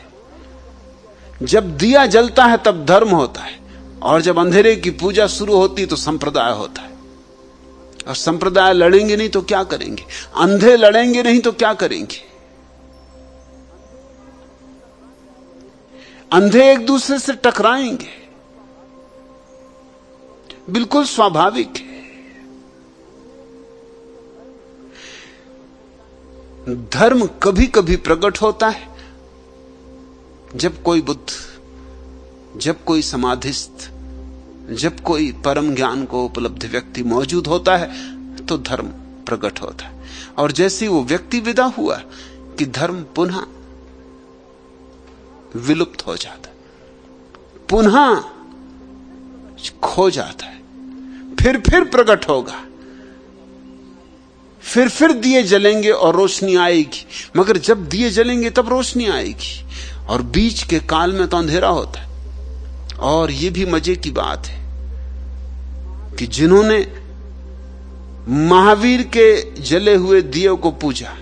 Speaker 1: जब दिया जलता है तब धर्म होता है, और जब अंधेरे की पूजा शुरू होती तो संप्रदाय होता है। और संप्रदाय लड़ेंगे नहीं तो क्या करेंगे? अंधे लड़ेंगे नहीं तो क्या करेंगे? अंधे एक दूसरे से टकराएंगे, बिल्कुल स्वाभाविक है। धर्म कभी कभी प्रकट होता है जब कोई बुद्ध, जब कोई समाधिस्थ, जब कोई परम ज्ञान को उपलब्ध व्यक्ति मौजूद होता है तो धर्म प्रकट होता है। और जैसे वो व्यक्ति विदा हुआ कि धर्म पुनः विलुप्त हो जाता है, पुनः खो जाता है, फिर प्रकट होगा, फिर दिए जलेंगे और रोशनी आएगी। मगर जब दिए जलेंगे तब रोशनी आएगी, और बीच के काल में तो अंधेरा होता है। और यह भी मजे की बात है कि जिन्होंने महावीर के जले हुए दिए को पूजा,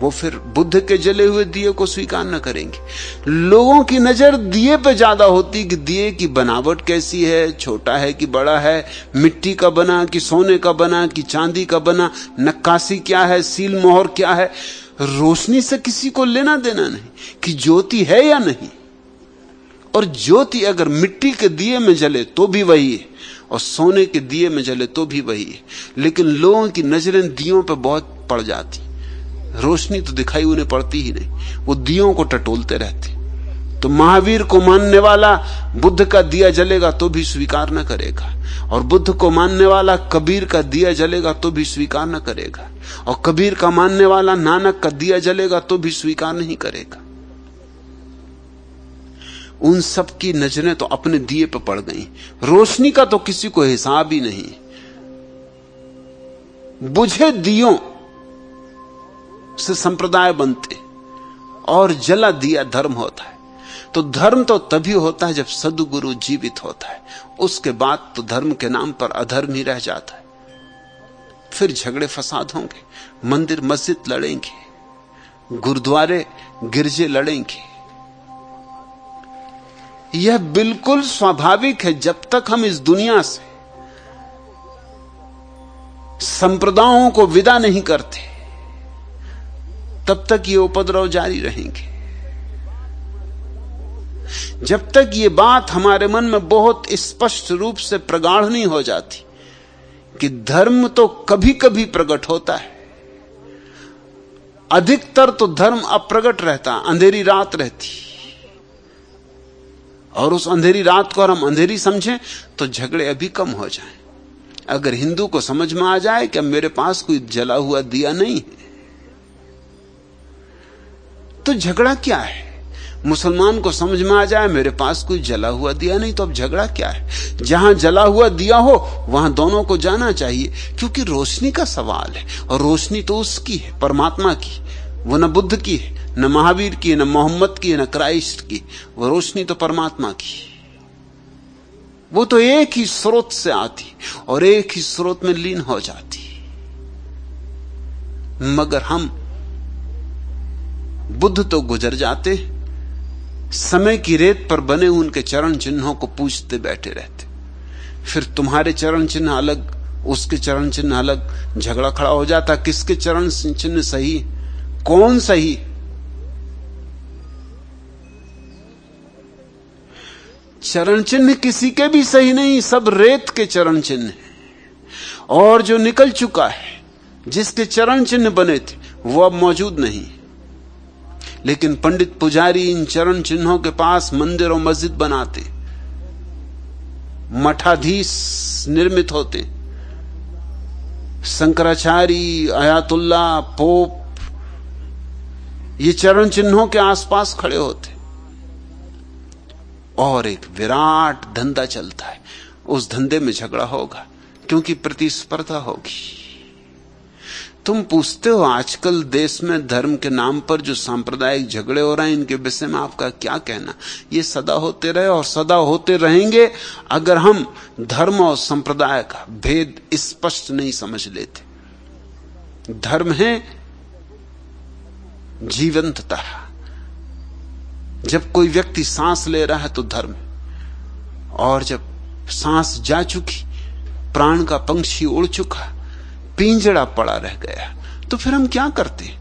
Speaker 1: वो फिर बुद्ध के जले हुए दिए को स्वीकार न करेंगे। लोगों की नजर दिए पे ज्यादा होती कि दिए की बनावट कैसी है, छोटा है कि बड़ा है, मिट्टी का बना कि सोने का बना कि चांदी का बना, नक्काशी क्या है, सील मोहर क्या है। रोशनी से किसी को लेना देना नहीं कि ज्योति है या नहीं। और ज्योति अगर मिट्टी के दिए में जले तो भी वही है, और सोने के दिए में जले तो भी वही है। लेकिन लोगों की नजरें दियों पे बहुत पड़ जाती, रोशनी तो दिखाई उन्हें पड़ती ही नहीं, वो दियों को टटोलते रहते। तो महावीर को मानने वाला बुद्ध का दिया जलेगा तो भी स्वीकार न करेगा, और बुद्ध को मानने वाला कबीर का दिया जलेगा तो भी स्वीकार न करेगा, और कबीर का मानने वाला नानक का दिया जलेगा तो भी स्वीकार नहीं करेगा। उन सब की नजरें तो अपने दिए पर पड़ गई। रोशनी का तो किसी को हिसाब ही नहीं। बुझे दियों से संप्रदाय बनते और जला दिया धर्म होता है। तो धर्म तो तभी होता है जब सद्गुरु जीवित होता है। उसके बाद तो धर्म के नाम पर अधर्म ही रह जाता है। फिर झगड़े फसाद होंगे, मंदिर मस्जिद लड़ेंगे, गुरुद्वारे गिरजे लड़ेंगे। यह बिल्कुल स्वाभाविक है। जब तक हम इस दुनिया से संप्रदायों को विदा नहीं करते, तब तक ये उपद्रव जारी रहेंगे। जब तक ये बात हमारे मन में बहुत स्पष्ट रूप से प्रगाढ़ नहीं हो जाती कि धर्म तो कभी कभी प्रकट होता है, अधिकतर तो धर्म अप्रगट रहता, अंधेरी रात रहती, और उस अंधेरी रात को हम अंधेरी समझें तो झगड़े अभी कम हो जाएं। अगर हिंदू को समझ में आ जाए कि मेरे पास कोई जला हुआ दिया नहीं है, तो झगड़ा क्या है। मुसलमान को समझ में आ जाए मेरे पास कोई जला हुआ दिया नहीं, तो अब झगड़ा क्या है। जहां जला हुआ दिया हो वहां दोनों को जाना चाहिए, क्योंकि रोशनी का सवाल है, और रोशनी तो उसकी है, परमात्मा की। वो न बुद्ध की है, न महावीर की है, न मोहम्मद की है, न क्राइस्ट की। वो रोशनी तो परमात्मा की। वो तो एक ही स्रोत से आती और एक ही स्रोत में लीन हो जाती। मगर हम बुद्ध तो गुजर जाते, समय की रेत पर बने उनके चरण चिन्हों को पूछते बैठे रहते। फिर तुम्हारे चरण चिन्ह अलग, उसके चरण चिन्ह अलग, झगड़ा खड़ा हो जाता। किसके चरण चिन्ह सही, कौन सही। चरण चिन्ह किसी के भी सही नहीं, सब रेत के चरण चिन्ह हैं। और जो निकल चुका है, जिसके चरण चिन्ह बने थे, वो अब मौजूद नहीं। लेकिन पंडित पुजारी इन चरण चिन्हों के पास मंदिर और मस्जिद बनाते, मठाधीश निर्मित होते, शंकराचार्य, आयतुल्ला, पोप, ये चरण चिन्हों के आसपास खड़े होते, और एक विराट धंधा चलता है। उस धंधे में झगड़ा होगा, क्योंकि प्रतिस्पर्धा होगी। तुम पूछते हो आजकल देश में धर्म के नाम पर जो सांप्रदायिक झगड़े हो रहे हैं, इनके विषय में आपका क्या कहना। ये सदा होते रहे और सदा होते रहेंगे, अगर हम धर्म और संप्रदाय का भेद स्पष्ट नहीं समझ लेते। धर्म है जीवंतता। जब कोई व्यक्ति सांस ले रहा है तो धर्म है, और जब सांस जा चुकी, प्राण का पंछी उड़ चुका, पिंजड़ा पड़ा रह गया, तो फिर हम क्या करते।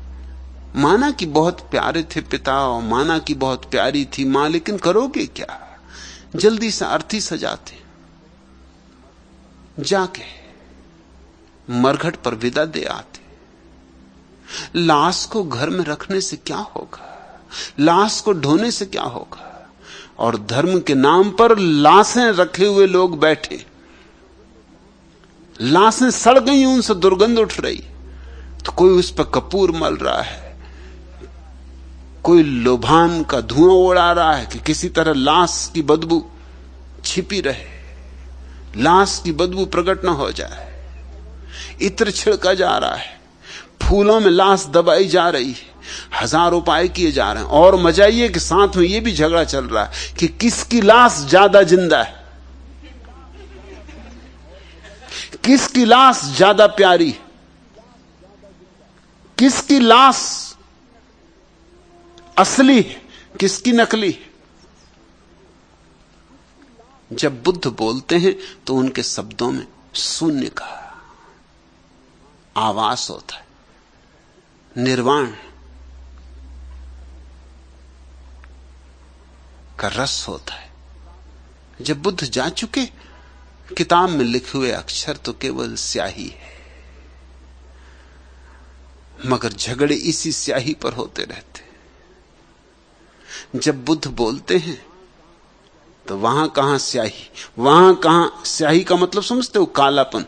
Speaker 1: माना कि बहुत प्यारे थे पिता, और माना कि बहुत प्यारी थी मां, लेकिन करोगे क्या। जल्दी से अर्थी सजाते, जाके मरघट पर विदा दे आते। लाश को घर में रखने से क्या होगा, लाश को ढोने से क्या होगा। और धर्म के नाम पर लाशें रखे हुए लोग बैठे, लाशें सड़ गई, उनसे दुर्गंध उठ रही, तो कोई उस पर कपूर मल रहा है, कोई लोभान का धुआं उड़ा रहा है कि किसी तरह लाश की बदबू छिपी रहे, लाश की बदबू प्रकट न हो जाए। इत्र छिड़का जा रहा है, फूलों में लाश दबाई जा रही है, हजार उपाय किए जा रहे हैं। और मजा ये कि साथ में ये भी झगड़ा चल रहा है कि किसकी लाश ज्यादा जिंदा है, किसकी लाश ज्यादा प्यारी, किसकी लाश असली है, किसकी नकली है। जब बुद्ध बोलते हैं तो उनके शब्दों में शून्य का आवास होता है, निर्वाण का रस होता है। जब बुद्ध जा चुके, किताब में लिखे हुए अक्षर तो केवल स्याही है, मगर झगड़े इसी स्याही पर होते रहते। जब बुद्ध बोलते हैं तो वहां कहां स्याही, वहां कहां स्याही का मतलब समझते हो, कालापन।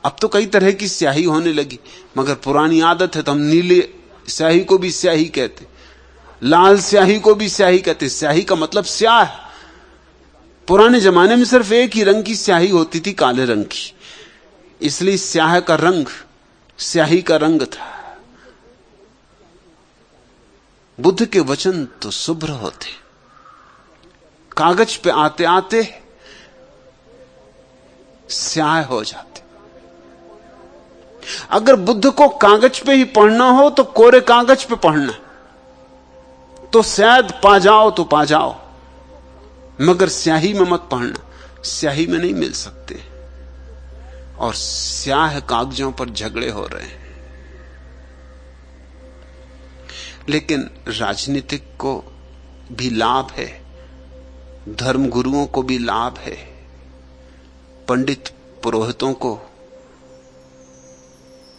Speaker 1: अब तो कई तरह की स्याही होने लगी, मगर पुरानी आदत है तो हम नीले स्याही को भी स्याही कहते, लाल स्याही को भी स्याही कहते, स्याही का मतलब स्याह। पुराने जमाने में सिर्फ एक ही रंग की स्याही होती थी, काले रंग की, इसलिए स्याह का रंग स्याही का रंग था। बुद्ध के वचन तो शुभ्र होते, कागज पे आते आते स्याह हो जाते। अगर बुद्ध को कागज पे ही पढ़ना हो तो कोरे कागज पे पढ़ना, तो शायद पा जाओ तो पा जाओ, मगर स्याही में मत पढ़ना, स्याही में नहीं मिल सकते। और स्याह कागजों पर झगड़े हो रहे हैं। लेकिन राजनीतिक को भी लाभ है, धर्मगुरुओं को भी लाभ है, पंडित पुरोहितों को,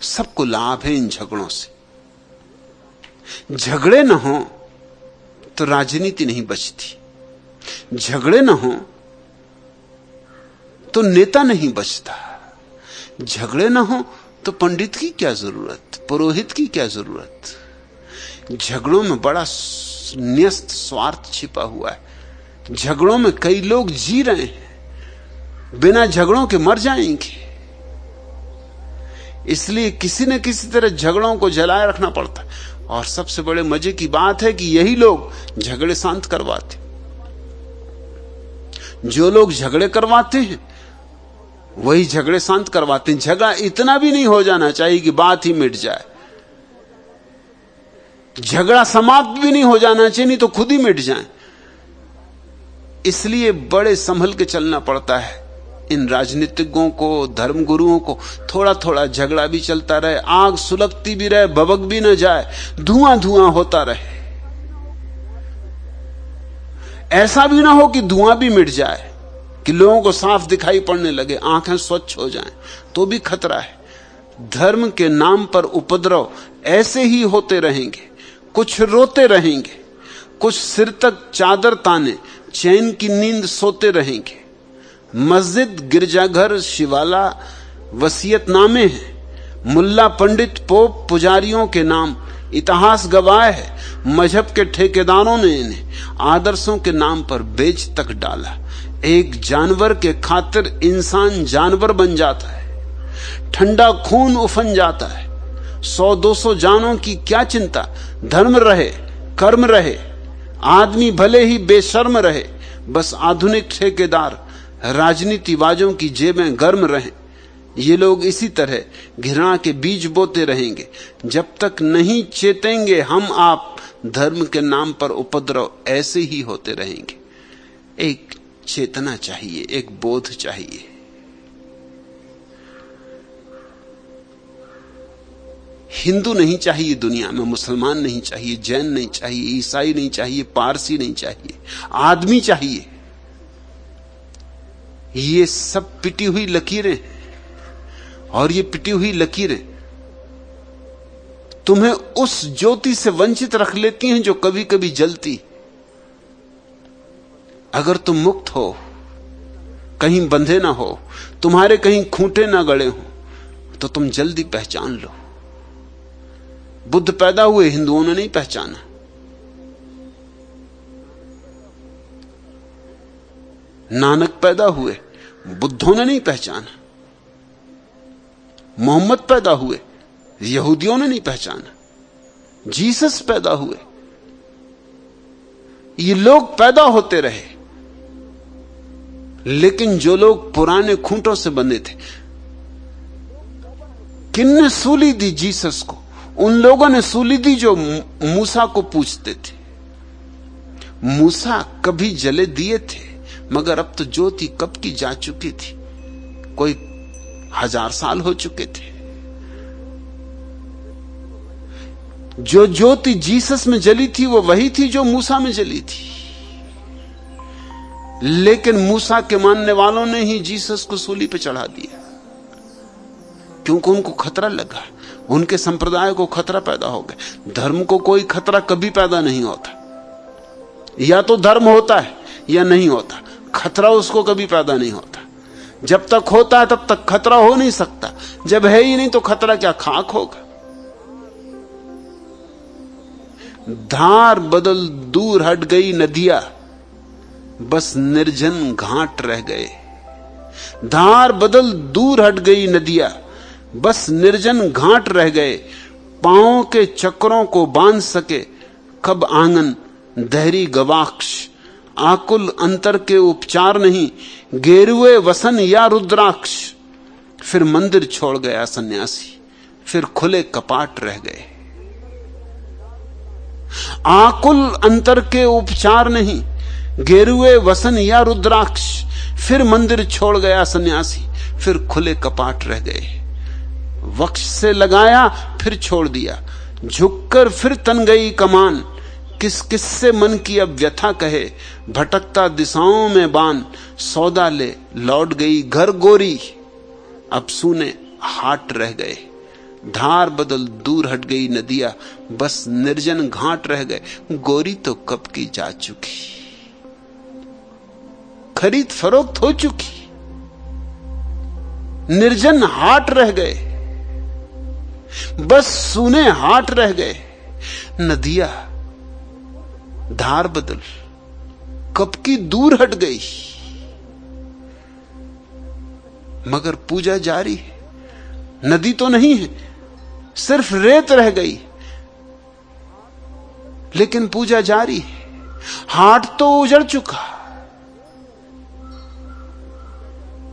Speaker 1: सबको लाभ है इन झगड़ों से। झगड़े न हो तो राजनीति नहीं बचती, झगड़े न हो तो नेता नहीं बचता, झगड़े न हो तो पंडित की क्या जरूरत, पुरोहित की क्या जरूरत। झगड़ों में बड़ा न्यस्त स्वार्थ छिपा हुआ है। झगड़ों में कई लोग जी रहे हैं, बिना झगड़ों के मर जाएंगे। इसलिए किसी न किसी तरह झगड़ों को जलाए रखना पड़ता है। और सबसे बड़े मजे की बात है कि यही लोग झगड़े शांत करवाते। जो लोग झगड़े करवाते हैं वही झगड़े शांत करवाते हैं। झगड़ा इतना भी नहीं हो जाना चाहिए कि बात ही मिट जाए, झगड़ा समाप्त भी नहीं हो जाना चाहिए, नहीं तो खुद ही मिट जाए। इसलिए बड़े संभल के चलना पड़ता है इन राजनीतिज्ञों को, धर्मगुरुओं को। थोड़ा थोड़ा झगड़ा भी चलता रहे, आग सुलगती भी रहे, भभक भी न जाए, धुआं धुआं होता रहे। ऐसा भी ना हो कि धुआं भी मिट जाए, कि लोगों को साफ दिखाई पड़ने लगे, आंखें स्वच्छ हो जाएं, तो भी खतरा है। धर्म के नाम पर उपद्रव ऐसे ही होते रहेंगे। कुछ रोते रहेंगे, कुछ सिर तक चादर ताने चैन की नींद सोते रहेंगे। मस्जिद, गिरजाघर, शिवाला वसीयतनामे हैं। मुल्ला, पंडित, पोप, पुजारियों के नाम इतिहास गवाह है। मजहब के ठेकेदारों ने इन्हें आदर्शों के नाम पर बेच तक डाला। एक जानवर के खातिर इंसान जानवर बन जाता है, ठंडा खून उफन जाता है। 100-200 जानों की क्या चिंता, धर्म रहे, कर्म रहे, आदमी भले ही बेशर्म रहे, बस आधुनिक ठेकेदार राजनीतिवाजों की जेबें गर्म रहें। ये लोग इसी तरह घृणा के बीज बोते रहेंगे जब तक नहीं चेतेंगे हम आप। धर्म के नाम पर उपद्रव ऐसे ही होते रहेंगे। एक चेतना चाहिए, एक बोध चाहिए। हिंदू नहीं चाहिए दुनिया में, मुसलमान नहीं चाहिए, जैन नहीं चाहिए, ईसाई नहीं चाहिए, पारसी नहीं चाहिए, आदमी चाहिए। ये सब पिटी हुई लकीरें, और ये पिटी हुई लकीरें तुम्हें उस ज्योति से वंचित रख लेती हैं जो कभी कभी जलती। अगर तुम मुक्त हो, कहीं बंधे ना हो, तुम्हारे कहीं खूंटे ना गड़े हो, तो तुम जल्दी पहचान लो। बुद्ध पैदा हुए, हिंदुओं ने नहीं पहचाना। नानक पैदा हुए, बुद्धों ने नहीं पहचाना। मोहम्मद पैदा हुए, यहूदियों ने नहीं पहचाना। जीसस पैदा हुए, ये लोग पैदा होते रहे। लेकिन जो लोग पुराने खूंटों से बंधे थे, किनने सूली दी जीसस को? उन लोगों ने सूली दी जो मूसा को पूछते थे। मूसा कभी जले दिए थे, मगर अब तो ज्योति कब की जा चुकी थी, कोई 1000 साल हो चुके थे। जो ज्योति जीसस में जली थी वो वही थी जो मूसा में जली थी। लेकिन मूसा के मानने वालों ने ही जीसस को सूली पे चढ़ा दिया, क्योंकि उनको खतरा लगा, उनके संप्रदाय को खतरा पैदा हो गया। धर्म को कोई खतरा कभी पैदा नहीं होता, या तो धर्म होता है या नहीं होता, खतरा उसको कभी पैदा नहीं होता। जब तक होता है तब तक खतरा हो नहीं सकता, जब है ही नहीं तो खतरा क्या, खाक होगा। धार बदल दूर हट गई नदियां, बस निर्जन घाट रह गए। धार बदल दूर हट गई नदियां, बस निर्जन घाट रह गए। पांवों के चक्रों को बांध सके कब आंगन दहरी गवाक्ष। आकुल अंतर के उपचार नहीं, गेरुए वसन या रुद्राक्ष। फिर मंदिर छोड़ गया सन्यासी, फिर खुले कपाट रह गए। आकुल अंतर के उपचार नहीं, गेरुए वसन या रुद्राक्ष। फिर मंदिर छोड़ गया सन्यासी, फिर खुले कपाट रह गए। वक्ष से लगाया फिर छोड़ दिया, झुककर फिर तन गई कमान। किस किस से मन की अब व्यथा कहे, भटकता दिशाओं में बान। सौदा ले लौट गई घर गोरी, अब सूने हाट रह गए। धार बदल दूर हट गई नदियां, बस निर्जन घाट रह गए। गोरी तो कब की जा चुकी, खरीद फरोख्त हो चुकी। निर्जन हाट रह गए, बस सूने हाट रह गए। नदियां धार बदल कब की दूर हट गई, मगर पूजा जारी है। नदी तो नहीं है, सिर्फ रेत रह गई, लेकिन पूजा जारी है। हाट तो उजड़ चुका,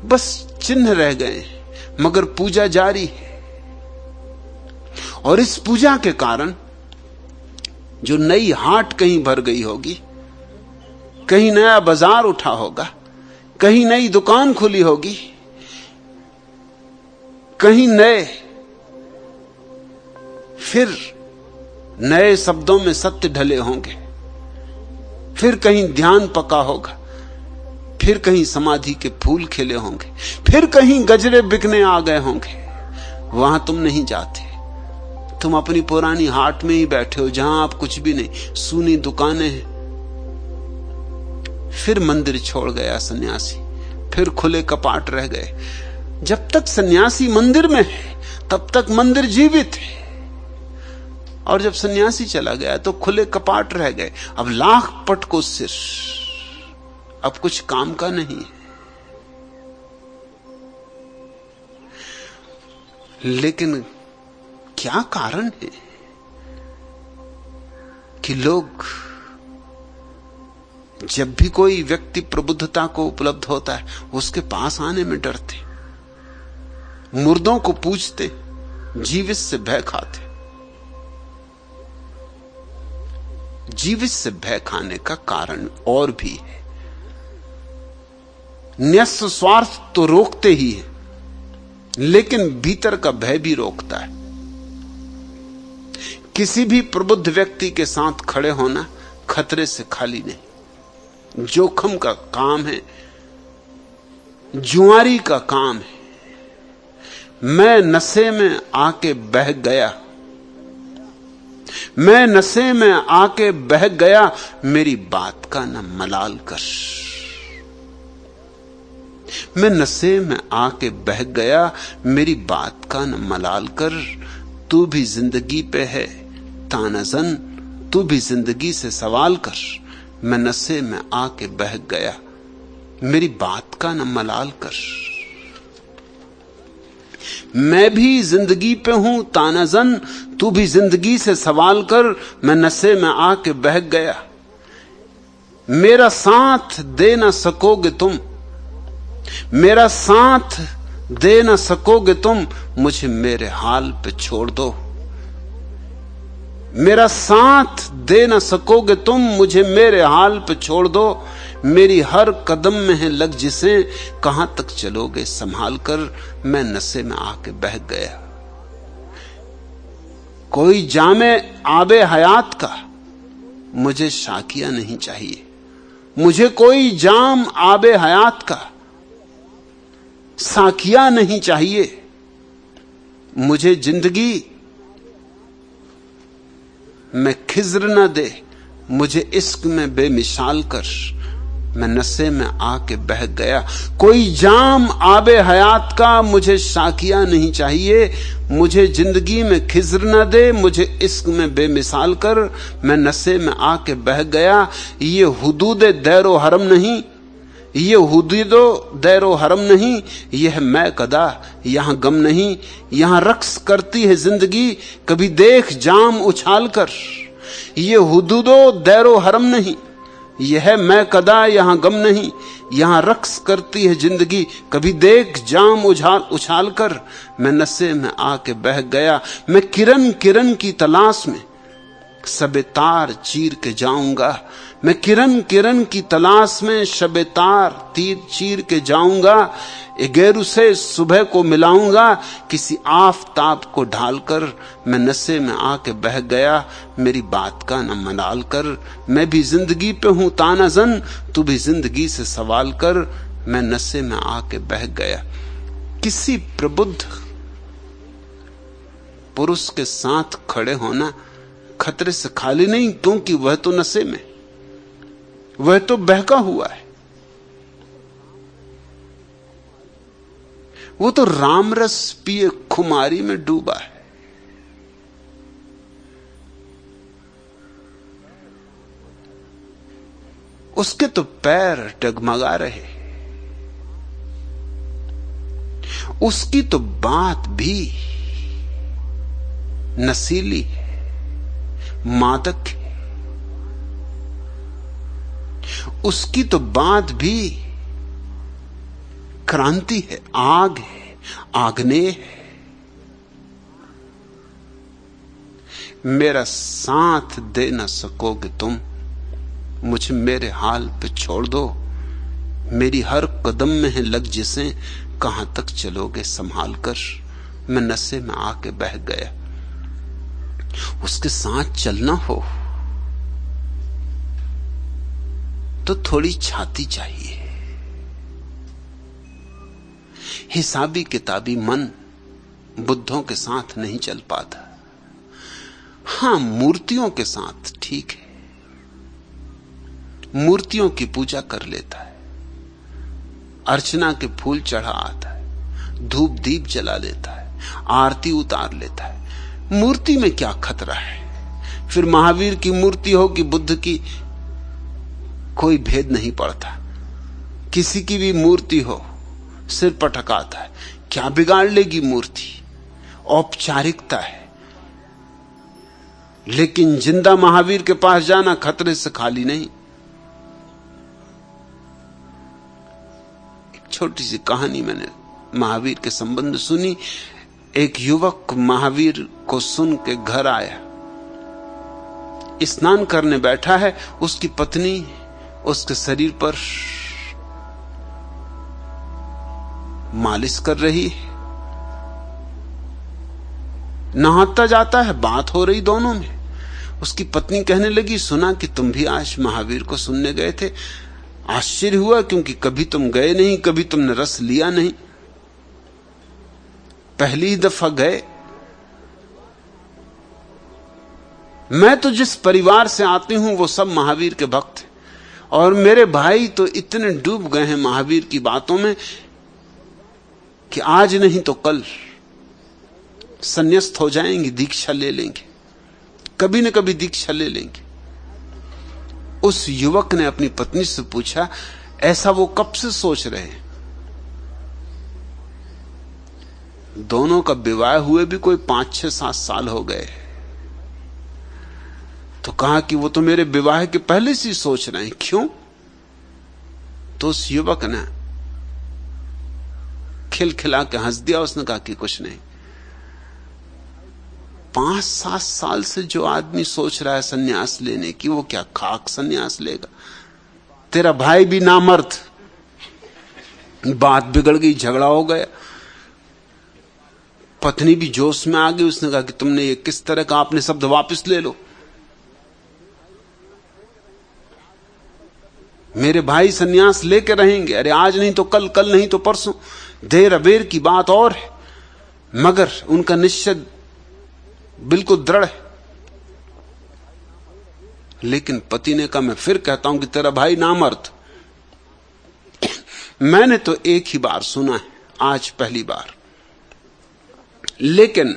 Speaker 1: बस चिन्ह रह गए, मगर पूजा जारी है। और इस पूजा के कारण जो नई हाट कहीं भर गई होगी, कहीं नया बाजार उठा होगा, कहीं नई दुकान खुली होगी, कहीं फिर नए शब्दों में सत्य ढले होंगे, फिर कहीं ध्यान पका होगा, फिर कहीं समाधि के फूल खिले होंगे, फिर कहीं गजरे बिकने आ गए होंगे। वहां तुम नहीं जाते, तुम अपनी पुरानी हाट में ही बैठे हो, जहां आप कुछ भी नहीं, सूनी दुकानें हैं। फिर मंदिर छोड़ गया सन्यासी, फिर खुले कपाट रह गए। जब तक सन्यासी मंदिर में है तब तक मंदिर जीवित है, और जब सन्यासी चला गया तो खुले कपाट रह गए। अब लाख पटको सिर, अब कुछ काम का नहीं। लेकिन क्या कारण है कि लोग, जब भी कोई व्यक्ति प्रबुद्धता को उपलब्ध होता है, उसके पास आने में डरते, मुर्दों को पूजते, जीवित से भय खाते। जीवित से भय खाने का कारण और भी है। न्यस्त स्वार्थ तो रोकते ही है, लेकिन भीतर का भय भी रोकता है। किसी भी प्रबुद्ध व्यक्ति के साथ खड़े होना खतरे से खाली नहीं, जोखिम का काम है, जुआरी का काम है। मैं नशे में आके बह गया, मैं नशे में आके बह गया, मेरी बात का न मलाल कर। मैं नशे में आके बह गया, मेरी बात का न मलाल कर। तू भी जिंदगी पे है तानजन, तू भी जिंदगी से सवाल कर। मैं नशे में आके बह गया, मेरी बात का न मलाल कर। मैं भी जिंदगी पे हूं तानाजन, तू भी जिंदगी से सवाल कर। मैं नशे में आके बह गया, मेरा साथ दे ना सकोगे तुम, मेरा साथ दे ना सकोगे तुम, मुझे मेरे हाल पे छोड़ दो। मेरा साथ दे ना सकोगे तुम, मुझे मेरे हाल पे छोड़ दो। मेरी हर कदम में है लग जिसे, कहां तक चलोगे संभाल कर। मैं नशे में आके बह गया। कोई जामे आबे हयात का, मुझे शाकिया नहीं चाहिए। मुझे कोई जाम आबे हयात का साकिया नहीं चाहिए। मुझे जिंदगी में खिज्र न दे, मुझे इश्क में बेमिसाल कर। मैं नशे में आके बह गया। कोई जाम आबे हयात का मुझे साकिया नहीं चाहिए। मुझे जिंदगी में खिज्र न दे, मुझे इश्क में बेमिसाल कर। मैं नशे में आके बह गया। ये हुदूद दैरो हरम नहीं, ये हुदूदो दैरो हरम नहीं, यह मैं कदा यहां गम नहीं। यहां रक्स करती है जिंदगी, कभी देख जाम उछाल कर। ये हुदूदो दैरो हरम नहीं, यह मैं कदा यहां गम नहीं। यहां रक्स करती है जिंदगी, कभी देख जाम उछाल कर। मैं नशे में आके बह गया। मैं किरण किरण की तलाश में शबे तार चीर के जाऊंगा। मैं किरण किरण की तलाश में शबे तार तीर चीर के जाऊंगा। एगेरू से सुबह को मिलाऊंगा, किसी आफताब को ढालकर। मैं नशे में आके बह गया, मेरी बात का न मलाल कर। मैं भी जिंदगी पे हूं तानाजन, तू भी जिंदगी से सवाल कर। मैं नशे में आके बह गया। किसी प्रबुद्ध पुरुष के साथ खड़े होना खतरे से खाली नहीं, क्योंकि वह तो नशे में, वह तो बहका हुआ है। वो तो रामरस पिए खुमारी में डूबा है। उसके तो पैर डगमगा रहे, उसकी तो बात भी नशीली है, मादक है। उसकी तो बात भी क्रांति है, आग है, आग्नेय है। मेरा साथ दे न सकोगे तुम, मुझे मेरे हाल पे छोड़ दो। मेरी हर कदम में है लग जिसे, कहां तक चलोगे संभाल कर। मैं नशे में आके बह गया। उसके साथ चलना हो तो थोड़ी छाती चाहिए। हिसाबी किताबी मन बुद्धों के साथ नहीं चल पाता। हां, मूर्तियों के साथ ठीक है, मूर्तियों की पूजा कर लेता है, अर्चना के फूल चढ़ा आता है, धूप दीप जला लेता है, आरती उतार लेता है। मूर्ति में क्या खतरा है? फिर महावीर की मूर्ति हो कि बुद्ध की, कोई भेद नहीं पड़ता। किसी की भी मूर्ति हो, सिर पटकाता है, क्या बिगाड़ लेगी मूर्ति? औपचारिकता है। लेकिन जिंदा महावीर के पास जाना खतरे से खाली नहीं। एक छोटी सी कहानी मैंने महावीर के संबंध में सुनी। एक युवक महावीर को सुन के घर आया, स्नान करने बैठा है, उसकी पत्नी उसके शरीर पर मालिश कर रही है। नहाता जाता है, बात हो रही दोनों में। उसकी पत्नी कहने लगी, सुना कि तुम भी आज महावीर को सुनने गए थे। आश्चर्य हुआ, क्योंकि कभी तुम गए नहीं, कभी तुमने रस लिया नहीं, पहली ही दफा गए। मैं तो जिस परिवार से आती हूं वो सब महावीर के भक्त हैं, और मेरे भाई तो इतने डूब गए हैं महावीर की बातों में कि आज नहीं तो कल संन्यास्त हो जाएंगे, दीक्षा ले लेंगे, कभी न कभी दीक्षा ले लेंगे। उस युवक ने अपनी पत्नी से पूछा, ऐसा वो कब से सोच रहे हैं? दोनों का विवाह हुए भी कोई 5, 6, 7 साल हो गए। तो कहा कि वो तो मेरे विवाह के पहले से सोच रहे हैं। क्यों? तो उस युवक ने खिलखिला के हंस दिया। उसने कहा कि कुछ नहीं, 5-7 साल से जो आदमी सोच रहा है सन्यास लेने की, वो क्या खाक सन्यास लेगा? तेरा भाई भी नामर्द। बात बिगड़ गई, झगड़ा हो गया, पत्नी भी जोश में आ गई। उसने कहा कि तुमने ये किस तरह का, आपने शब्द वापस ले लो। मेरे भाई सन्यास लेके रहेंगे, अरे आज नहीं तो कल, कल नहीं तो परसों, देर अबेर की बात और है। मगर उनका निश्चय बिल्कुल दृढ़ है। लेकिन पति ने कहा, मैं फिर कहता हूं कि तेरा भाई नामर्द, मैंने तो एक ही बार सुना है, आज पहली बार। लेकिन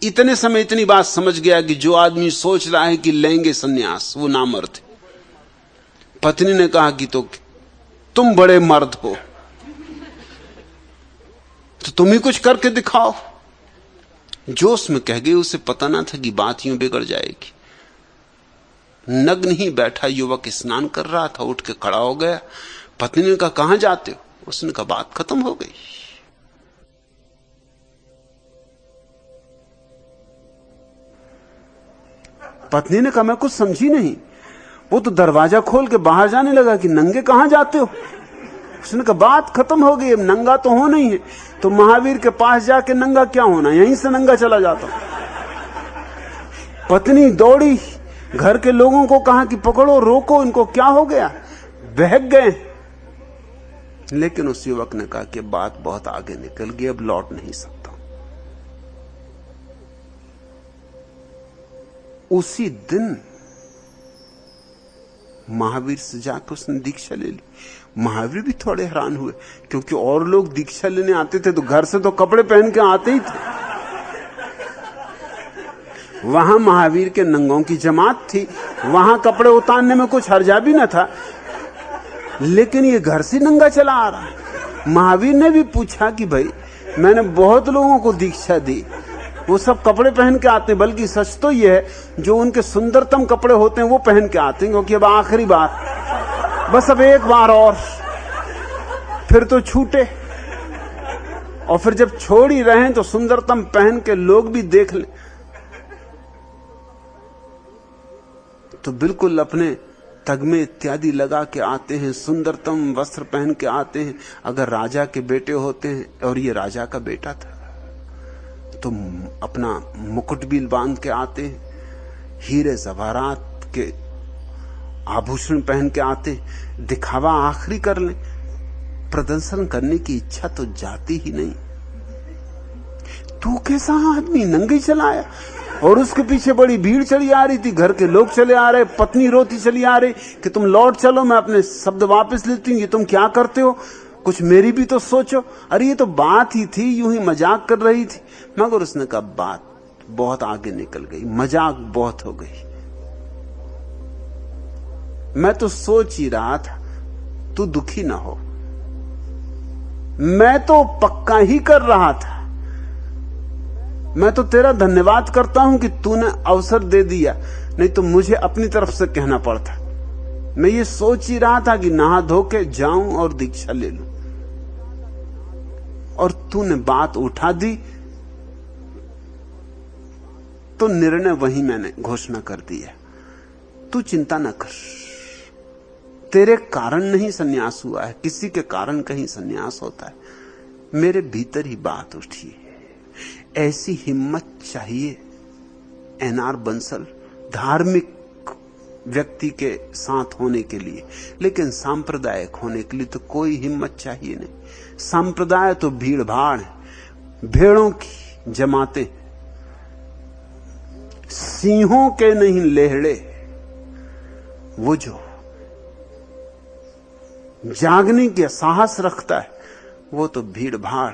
Speaker 1: इतने समय इतनी बात समझ गया कि जो आदमी सोच रहा है कि लेंगे सन्यास, वो नामर्द है। पत्नी ने कहा कि तो तुम बड़े मर्द हो, तो तुम ही कुछ करके दिखाओ। जोश में कह गई, उसे पता ना था कि बात यूं बिगड़ जाएगी। नग्न ही बैठा युवक स्नान कर रहा था, उठ के खड़ा हो गया। पत्नी ने कहा, कहां जाते हो? उसने कहा, बात खत्म हो गई। पत्नी ने कहा, मैं कुछ समझी नहीं। वो तो दरवाजा खोल के बाहर जाने लगा कि नंगे कहां जाते हो? उसने कहा, बात खत्म हो गई, अब नंगा तो होना ही है। तो महावीर के पास जाके नंगा क्या होना, यहीं से नंगा चला जाता। पत्नी दौड़ी, घर के लोगों को कहा कि पकड़ो, रोको, इनको क्या हो गया, बहक गए। लेकिन उस युवक ने कहा कि बात बहुत आगे निकल गई, अब लौट नहीं सकता। उसी दिन महावीर से जाकर उसने दीक्षा ले ली। महावीर भी थोड़े हैरान हुए, क्योंकि और लोग दीक्षा लेने आते थे तो घर से तो कपड़े पहन के आते ही थे। वहां महावीर के नंगों की जमात थी, वहां कपड़े उतारने में कुछ हर्जा भी न था। लेकिन ये घर से नंगा चला आ रहा है। महावीर ने भी पूछा कि भाई, मैंने बहुत लोगों को दीक्षा दी, वो सब कपड़े पहन के आते हैं, बल्कि सच तो ये है जो उनके सुंदरतम कपड़े होते हैं वो पहन के आते हैं, क्योंकि अब आखिरी बार, बस अब एक बार और, फिर तो छूटे। और फिर जब छोड़ ही रहे हैं तो सुंदरतम पहन के लोग भी देख लें। तो बिल्कुल अपने तगमे इत्यादि लगा के आते हैं, सुंदरतम वस्त्र पहन के आते हैं। अगर राजा के बेटे होते हैं, और ये राजा का बेटा था, तो अपना मुकुट भी बांध के आते हैं, हीरे जवाहरात के आभूषण पहन के आते, दिखावा आखिरी कर लें। प्रदर्शन करने की इच्छा तो जाती ही नहीं। तू कैसा आदमी, नंगे चला आया, और उसके पीछे बड़ी भीड़ चली आ रही थी, घर के लोग चले आ रहे, पत्नी रोती चली आ रही कि तुम लौट चलो, मैं अपने शब्द वापस लेती हूं, ये तुम क्या करते हो, कुछ मेरी भी तो सोचो। अरे ये तो बात ही थी, यूं ही मजाक कर रही थी। मगर उसने कहा, बात बहुत आगे निकल गई, मजाक बहुत हो गई। मैं तो सोच ही रहा था तू दुखी ना हो, मैं तो पक्का ही कर रहा था। मैं तो तेरा धन्यवाद करता हूं कि तूने अवसर दे दिया, नहीं तो मुझे अपनी तरफ से कहना पड़ता। मैं ये सोच ही रहा था कि नहा धो के जाऊं और दीक्षा ले लूं, और तूने बात उठा दी तो निर्णय वहीं मैंने घोषणा कर दिया। तू चिंता न कर, तेरे कारण नहीं सन्यास हुआ है, किसी के कारण कहीं सन्यास होता है। मेरे भीतर ही बात उठी है। ऐसी हिम्मत चाहिए एनआर बंसल धार्मिक व्यक्ति के साथ होने के लिए, लेकिन सांप्रदायिक होने के लिए तो कोई हिम्मत चाहिए नहीं। सांप्रदाय तो भीड़ भाड़ है, भेड़ों की जमाते, सिंहों के नहीं लेहड़े। वो जो जागने के साहस रखता है वो तो भीड़ भाड़,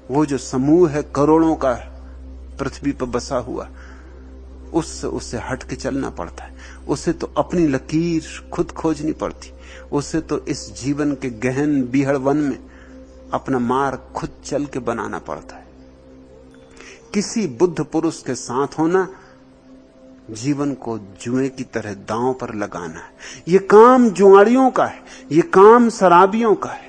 Speaker 1: वो जो समूह है करोड़ों का पृथ्वी पर बसा हुआ, उससे हट के चलना पड़ता है। उसे तो अपनी लकीर खुद खोजनी पड़ती, उसे तो इस जीवन के गहन बीहड़ वन में अपना मार्ग खुद चल के बनाना पड़ता है। किसी बुद्ध पुरुष के साथ होना जीवन को जुए की तरह दांव पर लगाना है। ये काम जुआड़ियों का है, ये काम शराबियों का है।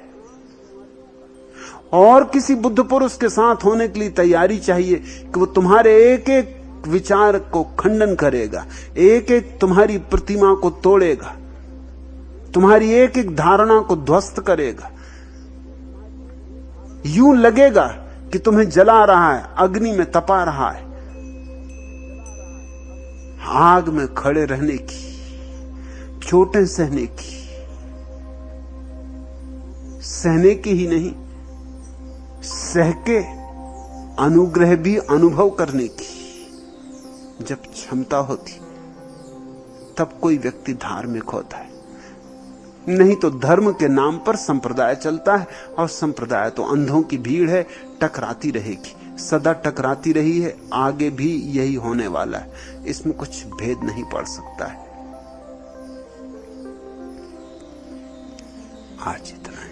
Speaker 1: और किसी बुद्ध पुरुष के साथ होने के लिए तैयारी चाहिए कि वो तुम्हारे एक एक विचार को खंडन करेगा, एक एक तुम्हारी प्रतिमा को तोड़ेगा, तुम्हारी एक एक धारणा को ध्वस्त करेगा। यूं लगेगा कि तुम्हें जला रहा है, अग्नि में तपा रहा है। आग में खड़े रहने की, चोटें सहने की, सहने की ही नहीं, सह के अनुग्रह भी अनुभव करने की जब क्षमता होती, तब कोई व्यक्ति धार्मिक होता है। नहीं तो धर्म के नाम पर संप्रदाय चलता है, और संप्रदाय तो अंधों की भीड़ है, टकराती रहेगी, सदा टकराती रही है, आगे भी यही होने वाला है। इसमें कुछ भेद नहीं पड़ सकता है। आज इतना है।